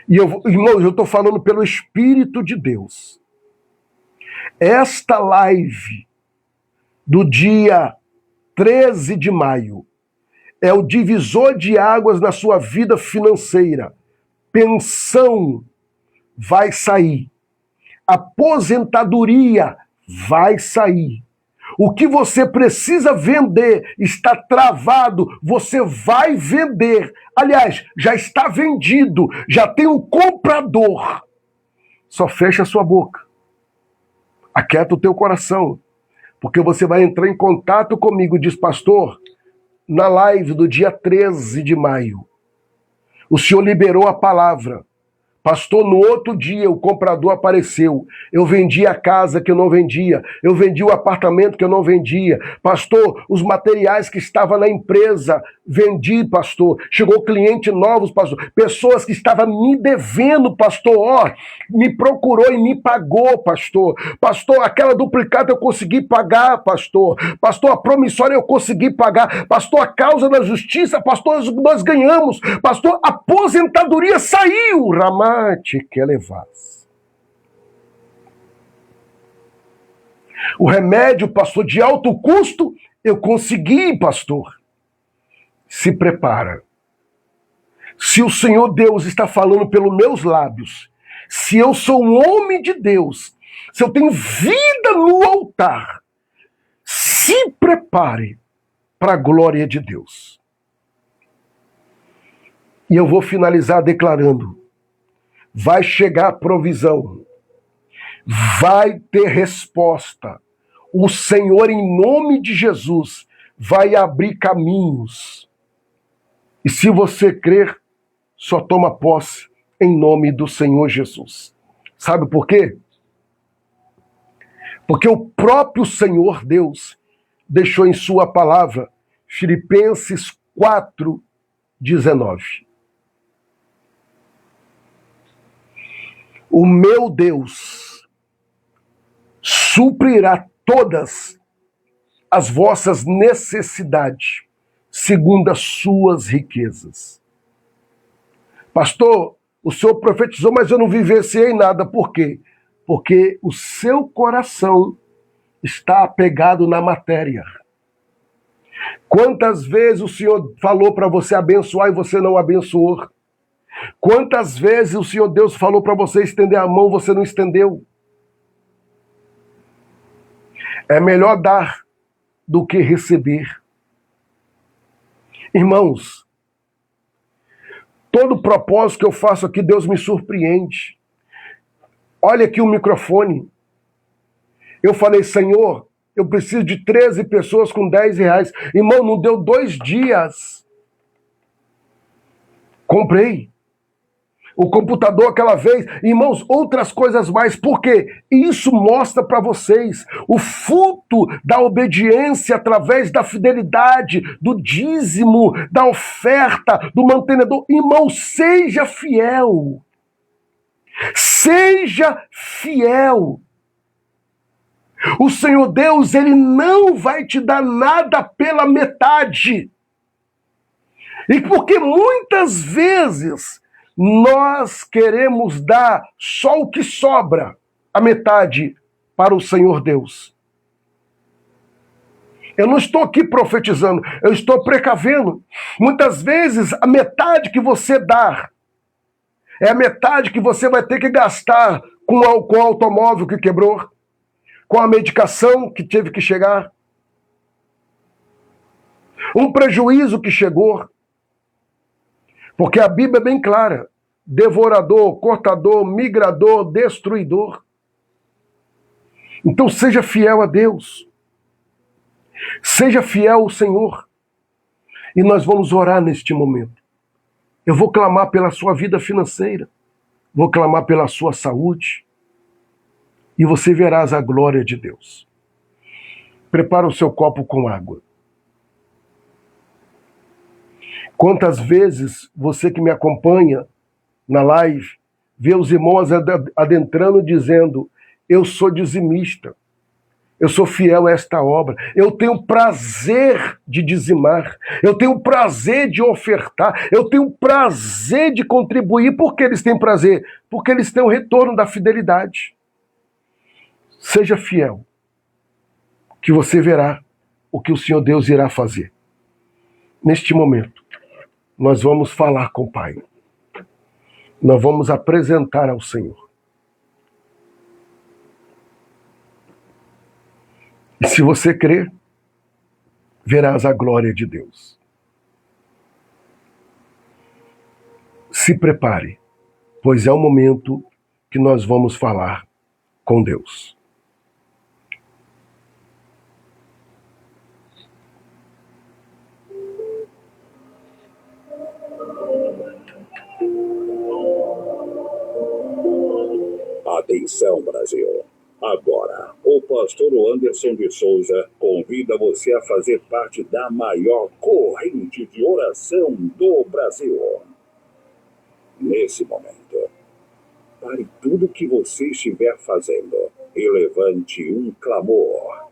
E irmãos, eu estou falando pelo Espírito de Deus. Esta live do dia 13 de maio é o divisor de águas na sua vida financeira. Pensão vai sair. Aposentadoria vai sair. O que você precisa vender está travado, você vai vender. Aliás, já está vendido, já tem um comprador. Só fecha a sua boca. Aquieta o teu coração, porque você vai entrar em contato comigo, diz pastor, na live do dia 13 de maio. O Senhor liberou a palavra. Pastor, no outro dia o comprador apareceu. Eu vendi a casa que eu não vendia. Eu vendi o apartamento que eu não vendia. Pastor, os materiais que estavam na empresa, vendi, pastor. Chegou cliente novos, pastor. Pessoas que estavam me devendo, pastor. Ó, me procurou e me pagou, pastor. Pastor, aquela duplicata eu consegui pagar, pastor. Pastor, a promissória eu consegui pagar. Pastor, a causa da justiça, pastor, nós ganhamos. Pastor, a aposentadoria saiu, Ramá. Que levas. O remédio, pastor, de alto custo, eu consegui, pastor. Se prepara. Se o Senhor Deus está falando pelos meus lábios, se eu sou um homem de Deus, se eu tenho vida no altar, se prepare para a glória de Deus. E eu vou finalizar declarando, vai chegar provisão, vai ter resposta. O Senhor, em nome de Jesus, vai abrir caminhos. E se você crer, só toma posse em nome do Senhor Jesus. Sabe por quê? Porque o próprio Senhor Deus deixou em sua palavra, Filipenses 4:19. O meu Deus suprirá todas as vossas necessidades, segundo as suas riquezas. Pastor, o senhor profetizou, mas eu não vivenciei nada. Por quê? Porque o seu coração está apegado na matéria. Quantas vezes o Senhor falou para você abençoar e você não abençoou? Quantas vezes o Senhor Deus falou para você estender a mão, você não estendeu? É melhor dar do que receber. Irmãos, todo propósito que eu faço aqui, Deus me surpreende. Olha aqui o microfone. Eu falei, Senhor, eu preciso de 13 pessoas com R$10. Irmão, não deu 2 dias. Comprei. O computador aquela vez, irmãos, outras coisas mais. Por quê? Isso mostra para vocês o fruto da obediência através da fidelidade, do dízimo, da oferta, do mantenedor. Irmão, seja fiel. Seja fiel. O Senhor Deus, Ele não vai te dar nada pela metade. E porque muitas vezes nós queremos dar só o que sobra, a metade, para o Senhor Deus. Eu não estou aqui profetizando, eu estou precavendo. Muitas vezes a metade que você dá é a metade que você vai ter que gastar com o automóvel que quebrou, com a medicação que teve que chegar, um prejuízo que chegou. Porque a Bíblia é bem clara. Devorador, cortador, migrador, destruidor. Então seja fiel a Deus. Seja fiel ao Senhor. E nós vamos orar neste momento. Eu vou clamar pela sua vida financeira. Vou clamar pela sua saúde. E você verás a glória de Deus. Prepara o seu copo com água. Quantas vezes você que me acompanha na live vê os irmãos adentrando dizendo: eu sou dizimista, eu sou fiel a esta obra, eu tenho prazer de dizimar, eu tenho prazer de ofertar, eu tenho prazer de contribuir. Por que eles têm prazer? Porque eles têm o retorno da fidelidade. Seja fiel, que você verá o que o Senhor Deus irá fazer. Neste momento, nós vamos falar com o Pai. Nós vamos apresentar ao Senhor. E se você crer, verás a glória de Deus. Se prepare, pois é o momento que nós vamos falar com Deus. Atenção, Brasil! Agora, o pastor Anderson de Souza convida você a fazer parte da maior corrente de oração do Brasil. Nesse momento, pare tudo o que você estiver fazendo e levante um clamor.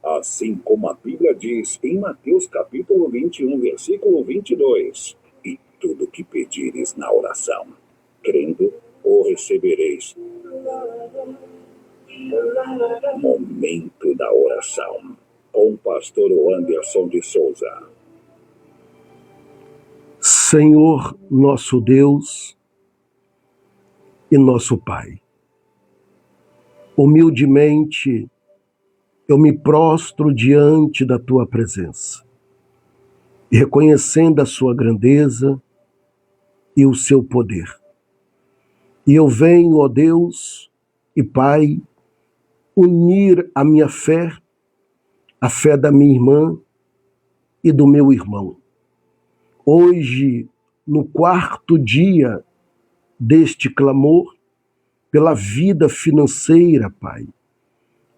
Assim como a Bíblia diz em Mateus capítulo 21, versículo 22. E tudo que pedires na oração, crendo, o recebereis. Momento da oração, com o pastor Anderson de Souza. Senhor, nosso Deus e nosso Pai, humildemente eu me prostro diante da Tua presença, reconhecendo a Sua grandeza e o Seu poder. E eu venho, ó Deus e Pai, unir a minha fé, a fé da minha irmã e do meu irmão. Hoje, no 4º dia deste clamor, pela vida financeira, Pai,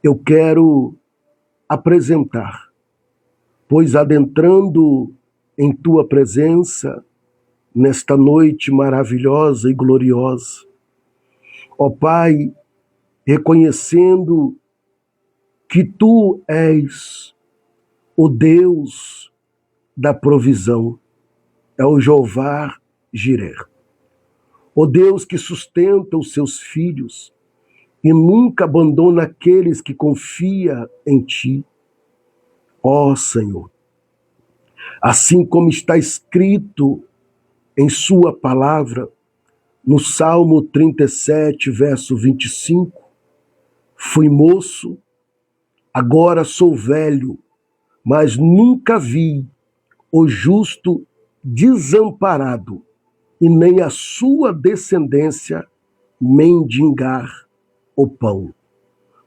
eu quero apresentar, pois adentrando em Tua presença, nesta noite maravilhosa e gloriosa, ó Pai, reconhecendo que Tu és o Deus da provisão, é o Jeová Jireh, o Deus que sustenta os seus filhos e nunca abandona aqueles que confiam em Ti. Ó Senhor, assim como está escrito em Sua palavra, no Salmo 37, verso 25, fui moço, agora sou velho, mas nunca vi o justo desamparado, e nem a sua descendência mendigar o pão.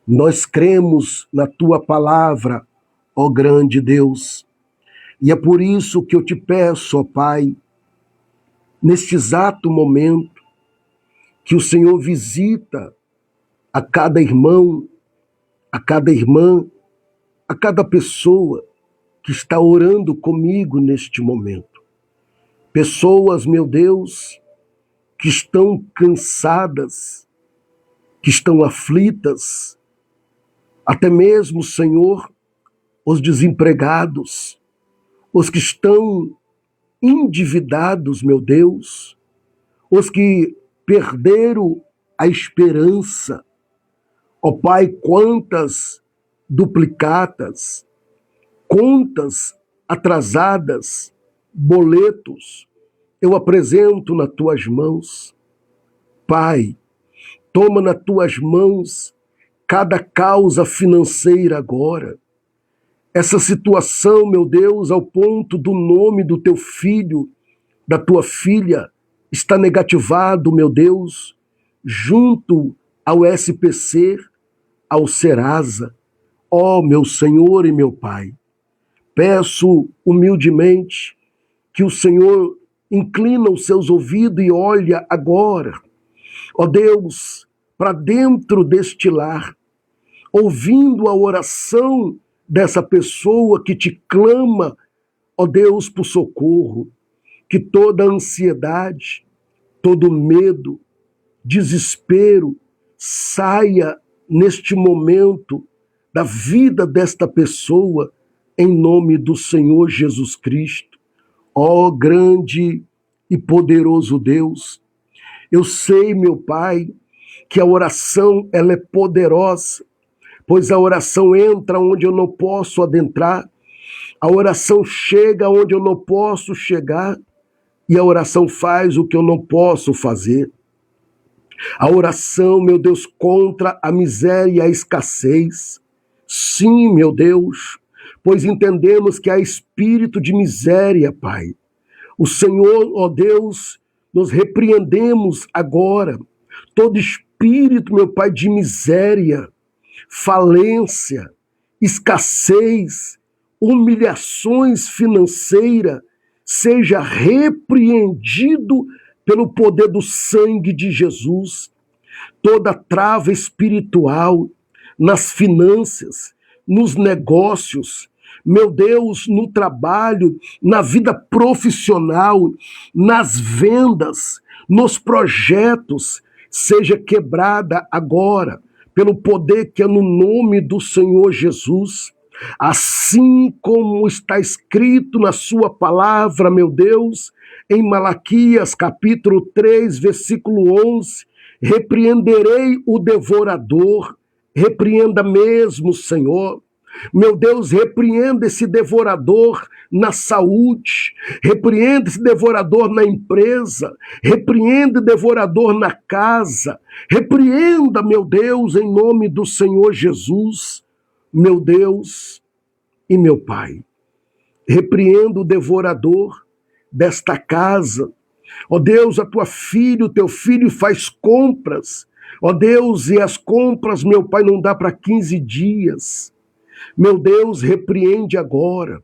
Nós cremos na Tua palavra, ó grande Deus, e é por isso que eu te peço, ó Pai, neste exato momento, que o Senhor visita a cada irmão, a cada irmã, a cada pessoa que está orando comigo neste momento. Pessoas, meu Deus, que estão cansadas, que estão aflitas, até mesmo, Senhor, os desempregados, os que estão endividados, meu Deus, os que perderam a esperança. Ó Pai, quantas duplicatas, contas atrasadas, boletos, eu apresento nas Tuas mãos. Pai, toma nas Tuas mãos cada causa financeira agora. Essa situação, meu Deus, ao ponto do nome do Teu filho, da Tua filha, está negativado, meu Deus, junto ao SPC, ao Serasa. Ó, meu Senhor e meu Pai, peço humildemente que o Senhor inclina os seus ouvidos e olha agora, ó Deus, para dentro deste lar, ouvindo a oração dessa pessoa que te clama, ó Deus, por socorro, que toda ansiedade, todo medo, desespero saia neste momento da vida desta pessoa, em nome do Senhor Jesus Cristo. Ó grande e poderoso Deus, eu sei, meu Pai, que a oração ela é poderosa, pois a oração entra onde eu não posso adentrar, a oração chega onde eu não posso chegar, e a oração faz o que eu não posso fazer. A oração, meu Deus, contra a miséria e a escassez. Sim, meu Deus, pois entendemos que há espírito de miséria, Pai. O Senhor, ó Deus, nós repreendemos agora todo espírito, meu Pai, de miséria, falência, escassez, humilhações financeiras, seja repreendido pelo poder do sangue de Jesus. Toda trava espiritual nas finanças, nos negócios, meu Deus, no trabalho, na vida profissional, nas vendas, nos projetos, seja quebrada agora pelo poder que é no nome do Senhor Jesus. Assim como está escrito na sua palavra, meu Deus, em Malaquias capítulo 3, versículo 11, repreenderei o devorador, repreenda mesmo, Senhor. Meu Deus, repreenda esse devorador na saúde, repreenda esse devorador na empresa, repreenda o devorador na casa, repreenda, meu Deus, em nome do Senhor Jesus, meu Deus e meu Pai. Repreenda o devorador desta casa. Ó Deus, a tua filha, o teu filho faz compras. Ó Deus, e as compras, meu Pai, não dá para 15 dias. Meu Deus, repreende agora.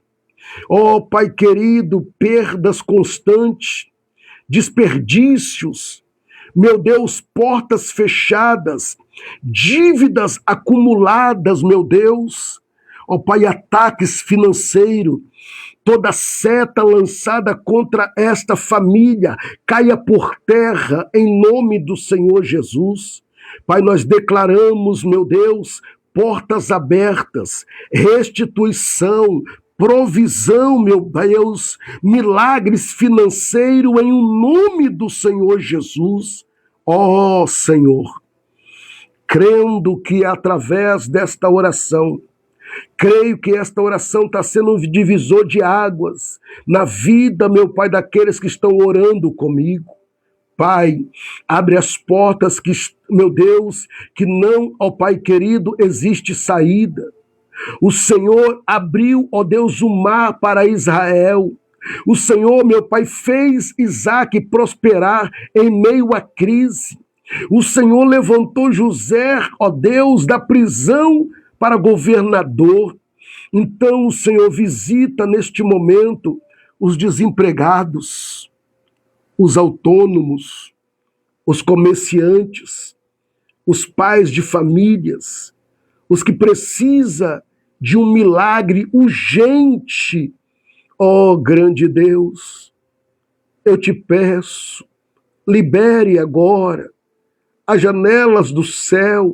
Ó Pai querido, perdas constantes, desperdícios, meu Deus, portas fechadas, dívidas acumuladas, meu Deus. Ó Pai, ataques financeiros, toda seta lançada contra esta família caia por terra em nome do Senhor Jesus. Pai, nós declaramos, meu Deus, portas abertas, restituição, provisão, meu Deus, milagres financeiros em nome do Senhor Jesus. Ó Senhor, crendo que através desta oração, creio que esta oração está sendo um divisor de águas na vida, meu Pai, daqueles que estão orando comigo. Pai, abre as portas que, meu Deus, que não, ó Pai querido, existe saída. O Senhor abriu, ó Deus, o mar para Israel. O Senhor, meu Pai, fez Isaac prosperar em meio à crise. O Senhor levantou José, ó Deus, da prisão para governador. Então o Senhor visita neste momento os desempregados, os autônomos, os comerciantes, os pais de famílias, os que precisam de um milagre urgente. Ó grande Deus, eu te peço, libere agora as janelas do céu,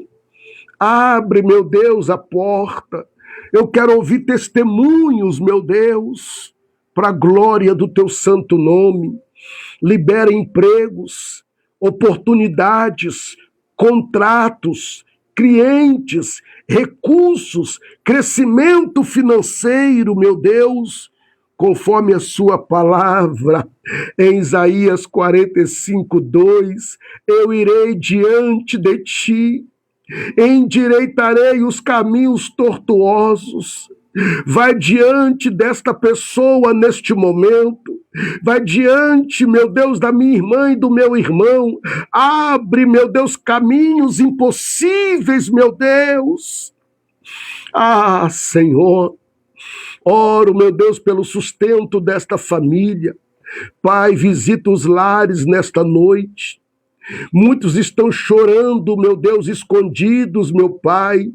abre, meu Deus, a porta. Eu quero ouvir testemunhos, meu Deus, para a glória do teu santo nome. Libera empregos, oportunidades, contratos, clientes, recursos, crescimento financeiro, meu Deus, conforme a sua palavra, em Isaías 45:2, eu irei diante de ti, endireitarei os caminhos tortuosos. Vai diante desta pessoa neste momento, vai diante, meu Deus, da minha irmã e do meu irmão, abre, meu Deus, caminhos impossíveis, meu Deus. Ah, Senhor, Oro, meu Deus, pelo sustento desta família. Pai, visita os lares nesta noite. Muitos estão chorando, meu Deus, escondidos, meu Pai,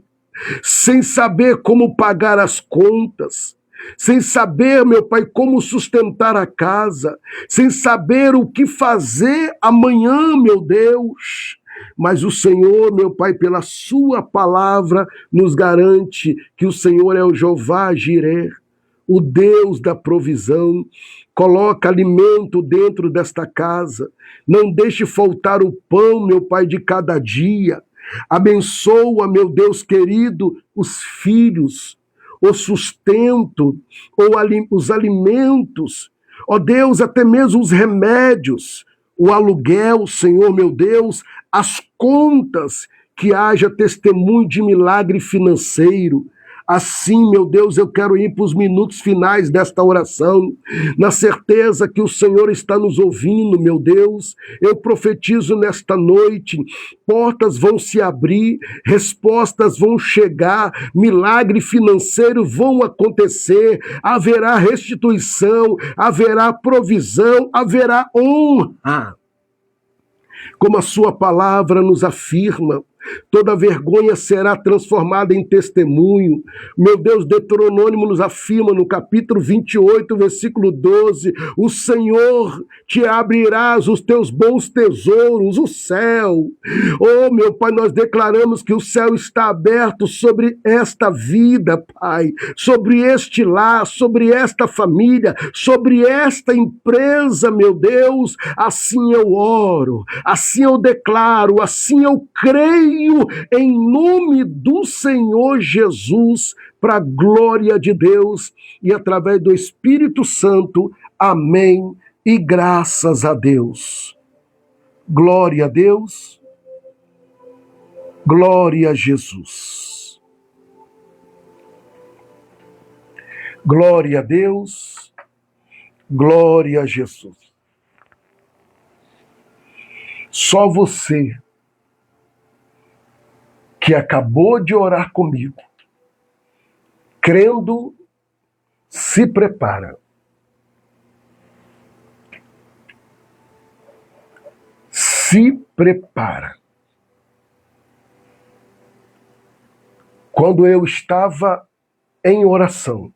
sem saber como pagar as contas, sem saber, meu Pai, como sustentar a casa, sem saber o que fazer amanhã, meu Deus. Mas o Senhor, meu Pai, pela sua palavra, nos garante que o Senhor é o Jeová Jireh, o Deus da provisão. Coloca alimento dentro desta casa. Não deixe faltar o pão, meu Pai, de cada dia. Abençoa, meu Deus querido, os filhos, o sustento, os alimentos. Ó Deus, até mesmo os remédios, o aluguel, Senhor, meu Deus, as contas, que haja testemunho de milagre financeiro. Assim, meu Deus, eu quero ir para os minutos finais desta oração, na certeza que o Senhor está nos ouvindo, meu Deus. Eu profetizo nesta noite, portas vão se abrir, respostas vão chegar, milagre financeiro vão acontecer, haverá restituição, haverá provisão, haverá honra. Como a sua palavra nos afirma, toda vergonha será transformada em testemunho. Meu Deus, Deuteronômio nos afirma no capítulo 28, versículo 12, o Senhor te abrirás os teus bons tesouros, o céu. Oh, meu Pai, nós declaramos que o céu está aberto sobre esta vida, Pai, sobre este lar, sobre esta família, sobre esta empresa, meu Deus. Assim eu oro, assim eu declaro, assim eu creio, em nome do Senhor Jesus, para a glória de Deus e através do Espírito Santo. Amém e graças a Deus. Glória a Deus, glória a Jesus. Glória a Deus, glória a Jesus. Só você que acabou de orar comigo, crendo, se prepara. Se prepara. Quando eu estava em oração,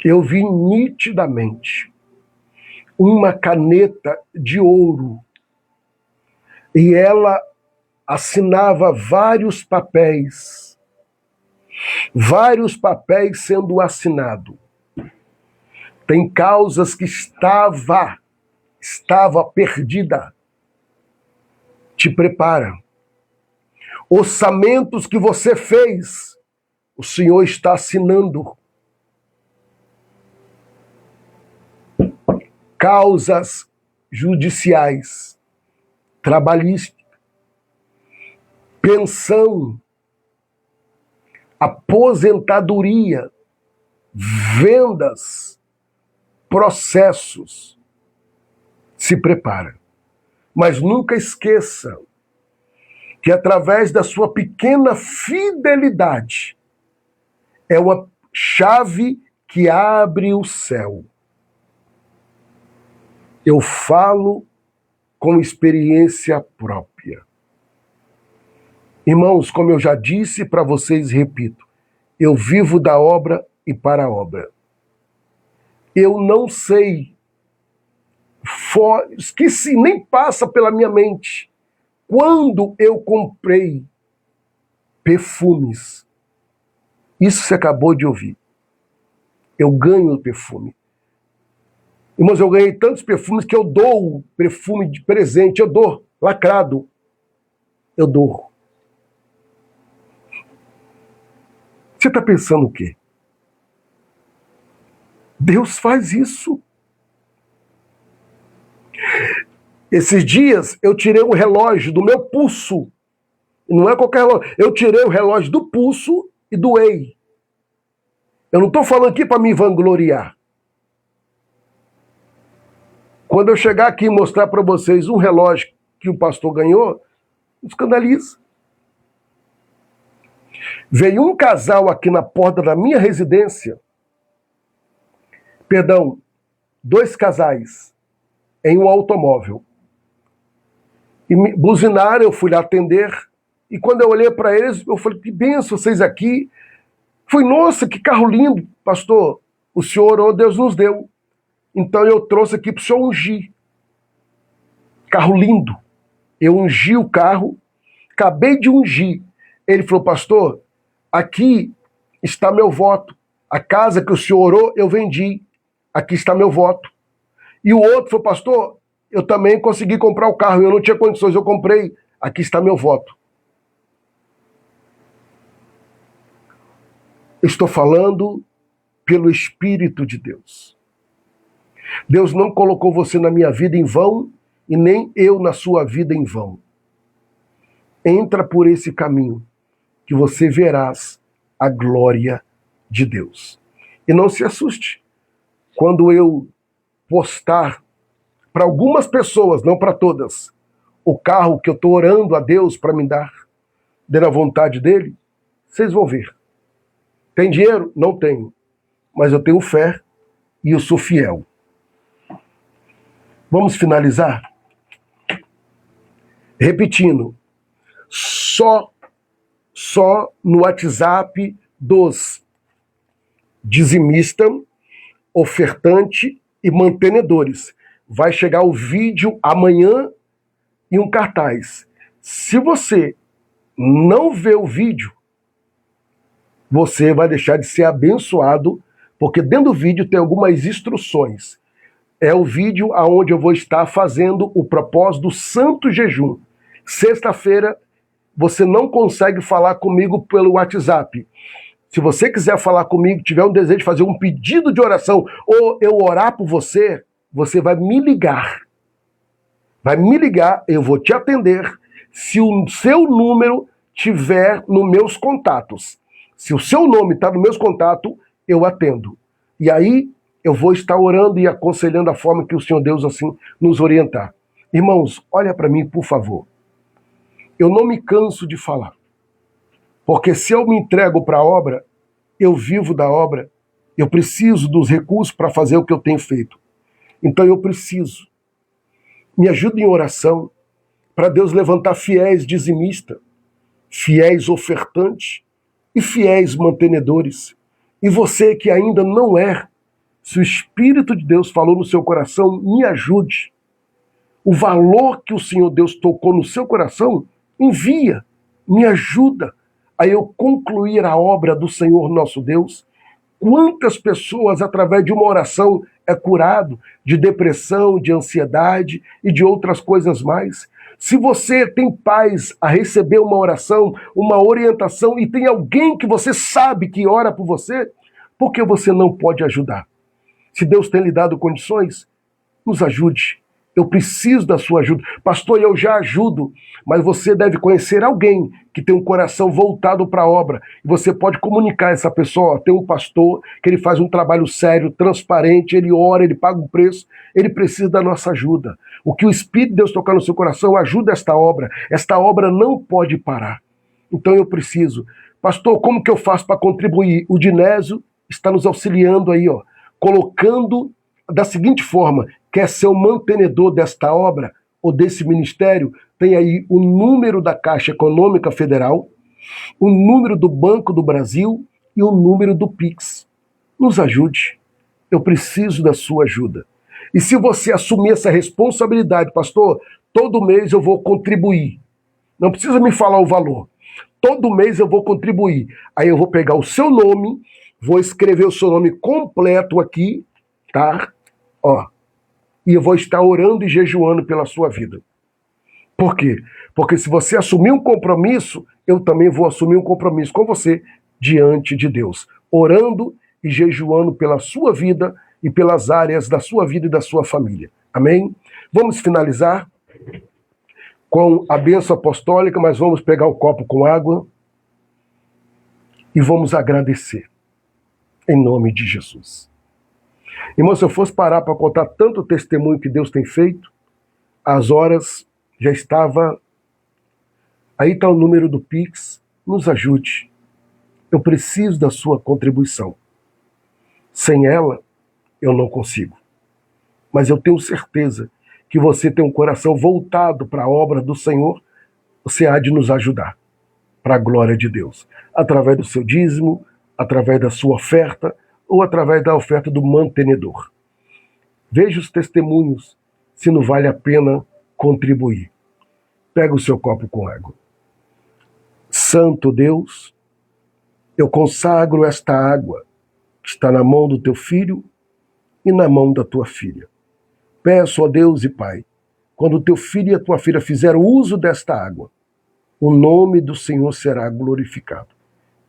eu vi nitidamente uma caneta de ouro e ela assinava vários papéis sendo assinados. Tem causas que estava perdida. Te prepara. Orçamentos que você fez, o Senhor está assinando. Causas judiciais, trabalhistas, pensão, aposentadoria, vendas, processos. Se prepara. Mas nunca esqueça que através da sua pequena fidelidade é uma chave que abre o céu. Eu falo com experiência própria. Irmãos, como eu já disse para vocês, repito, eu vivo da obra e para a obra. Eu não sei, esqueci, nem passa pela minha mente, quando eu comprei perfumes. Isso você acabou de ouvir. Eu ganho perfume. Irmãos, eu ganhei tantos perfumes que eu dou perfume de presente, eu dou, lacrado. Eu dou. Você está pensando o quê? Deus faz isso. Esses dias eu tirei um relógio do meu pulso. Não é qualquer relógio. Eu tirei o relógio do pulso e doei. Eu não estou falando aqui para me vangloriar. Quando eu chegar aqui e mostrar para vocês um relógio que o pastor ganhou, não escandaliza. Veio um casal aqui na porta da minha residência, perdão, 2 casais em um automóvel. E me buzinaram, eu fui lá atender, e quando eu olhei para eles, eu falei, que benção vocês aqui. Foi, nossa, que carro lindo, pastor. O senhor orou, Deus nos deu. Então eu trouxe aqui para o senhor ungir. Carro lindo. Eu ungi o carro, acabei de ungir. Ele falou, pastor, aqui está meu voto. A casa que o senhor orou, eu vendi. Aqui está meu voto. E o outro falou, pastor, eu também consegui comprar o carro. Eu não tinha condições, eu comprei. Aqui está meu voto. Estou falando pelo Espírito de Deus. Deus não colocou você na minha vida em vão e nem eu na sua vida em vão. Entra por esse caminho que você verás a glória de Deus. E não se assuste quando eu postar para algumas pessoas, não para todas, o carro que eu estou orando a Deus para me dar, dando a vontade dele, vocês vão ver. Tem dinheiro? Não tenho. Mas eu tenho fé e eu sou fiel. Vamos finalizar? Repetindo, só no WhatsApp dos dizimista, ofertante e mantenedores. Vai chegar o vídeo amanhã e um cartaz. Se você não vê o vídeo, você vai deixar de ser abençoado, porque dentro do vídeo tem algumas instruções. É o vídeo onde eu vou estar fazendo o propósito do Santo Jejum. Sexta-feira, você não consegue falar comigo pelo WhatsApp. Se você quiser falar comigo, tiver um desejo de fazer um pedido de oração, ou eu orar por você, você vai me ligar. Vai me ligar, eu vou te atender, se o seu número tiver nos meus contatos. Se o seu nome está nos meus contatos, eu atendo. E aí, eu vou estar orando e aconselhando a forma que o Senhor Deus assim nos orientar. Irmãos, olha para mim, por favor. Eu não me canso de falar. Porque se eu me entrego para a obra, eu vivo da obra, eu preciso dos recursos para fazer o que eu tenho feito. Então eu preciso. Me ajuda em oração para Deus levantar fiéis dizimistas, fiéis ofertantes e fiéis mantenedores. E você que ainda não é, se o Espírito de Deus falou no seu coração, me ajude. O valor que o Senhor Deus tocou no seu coração, envia, me ajuda a eu concluir a obra do Senhor nosso Deus. Quantas pessoas, através de uma oração, é curado de depressão, de ansiedade e de outras coisas mais. Se você tem paz a receber uma oração, uma orientação, e tem alguém que você sabe que ora por você, por que você não pode ajudar? Se Deus tem lhe dado condições, nos ajude. Eu preciso da sua ajuda. Pastor, eu já ajudo, mas você deve conhecer alguém que tem um coração voltado para a obra. E você pode comunicar a essa pessoa, tem um pastor que ele faz um trabalho sério, transparente, ele ora, ele paga um preço, ele precisa da nossa ajuda. O que o Espírito de Deus tocar no seu coração ajuda esta obra. Esta obra não pode parar. Então eu preciso. Pastor, como que eu faço para contribuir? O Dinésio está nos auxiliando aí, ó, colocando da seguinte forma: quer ser o mantenedor desta obra ou desse ministério, tem aí o número da Caixa Econômica Federal, o número do Banco do Brasil e o número do Pix. Nos ajude. Eu preciso da sua ajuda. E se você assumir essa responsabilidade, pastor, todo mês eu vou contribuir. Não precisa me falar o valor. Todo mês eu vou contribuir. Aí eu vou pegar o seu nome, vou escrever o seu nome completo aqui, tá? Ó. E eu vou estar orando e jejuando pela sua vida. Por quê? Porque se você assumir um compromisso, eu também vou assumir um compromisso com você diante de Deus. Orando e jejuando pela sua vida e pelas áreas da sua vida e da sua família. Amém? Vamos finalizar com a bênção apostólica, mas vamos pegar o copo com água e vamos agradecer. Em nome de Jesus. Irmão, se eu fosse parar para contar tanto testemunho que Deus tem feito, as horas já estava. Aí está o número do Pix, nos ajude. Eu preciso da sua contribuição. Sem ela, eu não consigo. Mas eu tenho certeza que você tem um coração voltado para a obra do Senhor, você há de nos ajudar, para a glória de Deus. Através do seu dízimo, através da sua oferta, ou através da oferta do mantenedor. Veja os testemunhos, se não vale a pena contribuir. Pega o seu copo com água. Santo Deus, eu consagro esta água, que está na mão do teu filho e na mão da tua filha. Peço a Deus e Pai, quando o teu filho e a tua filha fizeram uso desta água, o nome do Senhor será glorificado.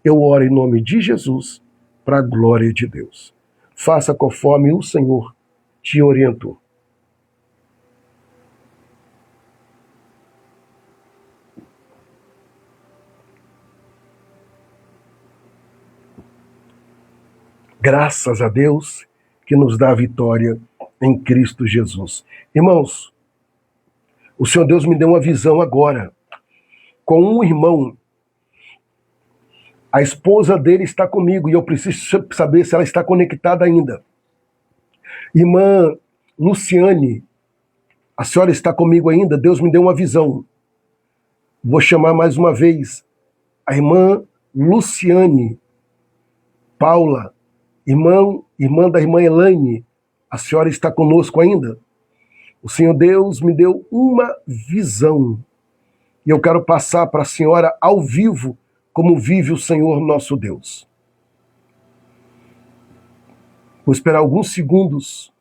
Eu oro em nome de Jesus, para a glória de Deus. Faça conforme o Senhor te orientou. Graças a Deus que nos dá a vitória em Cristo Jesus. Irmãos, o Senhor Deus me deu uma visão agora. Com um irmão, a esposa dele está comigo e eu preciso saber se ela está conectada ainda. Irmã Luciane, a senhora está comigo ainda? Deus me deu uma visão. Vou chamar mais uma vez a irmã Luciane. Paula, irmã da irmã Elaine, a senhora está conosco ainda? O Senhor Deus me deu uma visão. E eu quero passar para a senhora ao vivo como vive o Senhor nosso Deus. Vou esperar alguns segundos.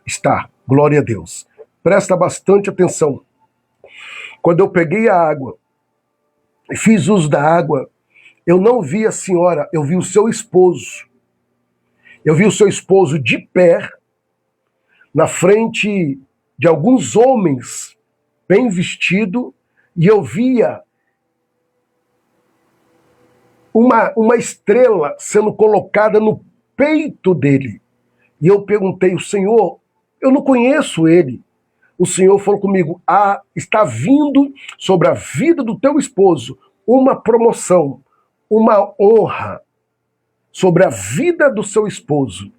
Está, glória a Deus. Presta bastante atenção. Quando eu peguei a água e fiz uso da água, eu não vi a senhora, eu vi o seu esposo. Eu vi o seu esposo de pé, na frente de alguns homens, bem vestido, e eu via uma estrela sendo colocada no peito dele. E eu perguntei, o Senhor, eu não conheço ele. O Senhor falou comigo, está vindo sobre a vida do teu esposo uma promoção, uma honra sobre a vida do seu esposo.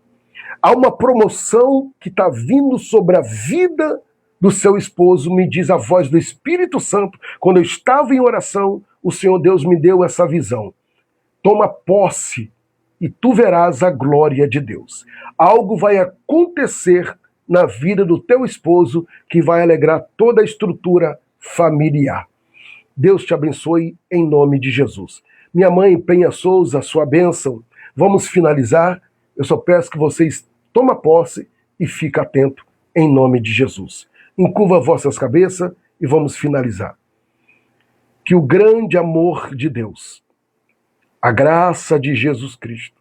Há uma promoção que está vindo sobre a vida do seu esposo, me diz a voz do Espírito Santo. Quando eu estava em oração, o Senhor Deus me deu essa visão. Toma posse e tu verás a glória de Deus. Algo vai acontecer na vida do teu esposo que vai alegrar toda a estrutura familiar. Deus te abençoe em nome de Jesus. Minha mãe Penha Souza, sua bênção. Vamos finalizar. Eu só peço que vocês tomem posse e fiquem atentos em nome de Jesus. Encurva vossas cabeças e vamos finalizar. Que o grande amor de Deus, a graça de Jesus Cristo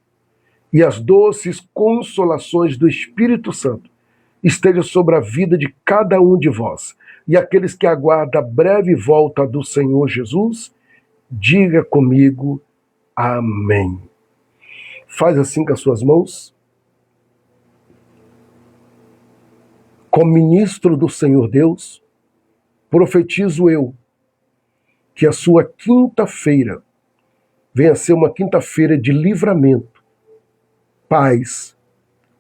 e as doces consolações do Espírito Santo esteja sobre a vida de cada um de vós e aqueles que aguardam a breve volta do Senhor Jesus, diga comigo, amém. Faz assim com as suas mãos. Como ministro do Senhor Deus, profetizo eu que a sua quinta-feira venha a ser uma quinta-feira de livramento, paz,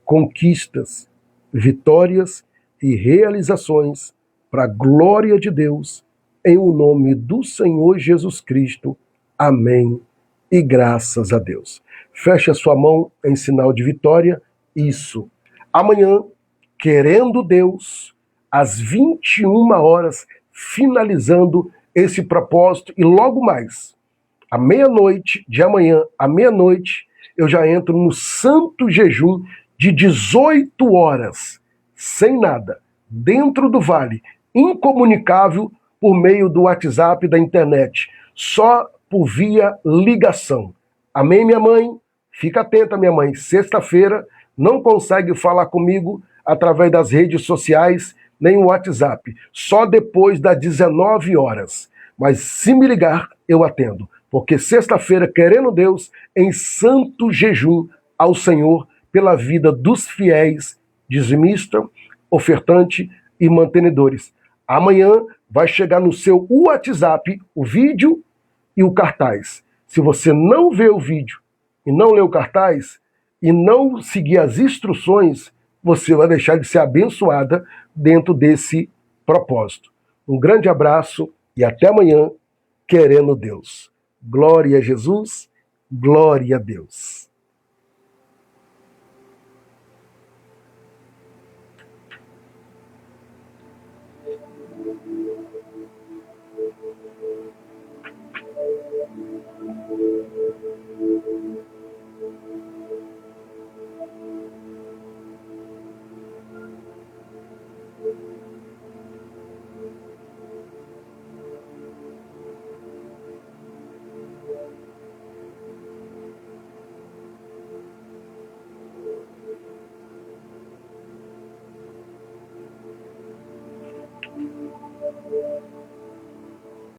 conquistas, vitórias e realizações para a glória de Deus, em o nome do Senhor Jesus Cristo. Amém e graças a Deus. Feche a sua mão em sinal de vitória. Isso. Amanhã, querendo Deus, às 21 horas, finalizando esse propósito, e logo mais, à meia-noite de amanhã, à meia-noite, eu já entro no santo jejum de 18 horas, sem nada, dentro do vale, incomunicável por meio do WhatsApp, da internet, só por via ligação. Amém, minha mãe? Fica atenta, minha mãe. Sexta-feira não consegue falar comigo através das redes sociais, nem o WhatsApp. Só depois das 19 horas. Mas se me ligar, eu atendo. Porque sexta-feira, querendo Deus, em santo jejum ao Senhor pela vida dos fiéis, dizimista, ofertante e mantenedores. Amanhã vai chegar no seu WhatsApp o vídeo e o cartaz. Se você não vê o vídeo e não lê o cartaz e não seguir as instruções, você vai deixar de ser abençoada dentro desse propósito. Um grande abraço e até amanhã, querendo Deus. Glória a Jesus, glória a Deus.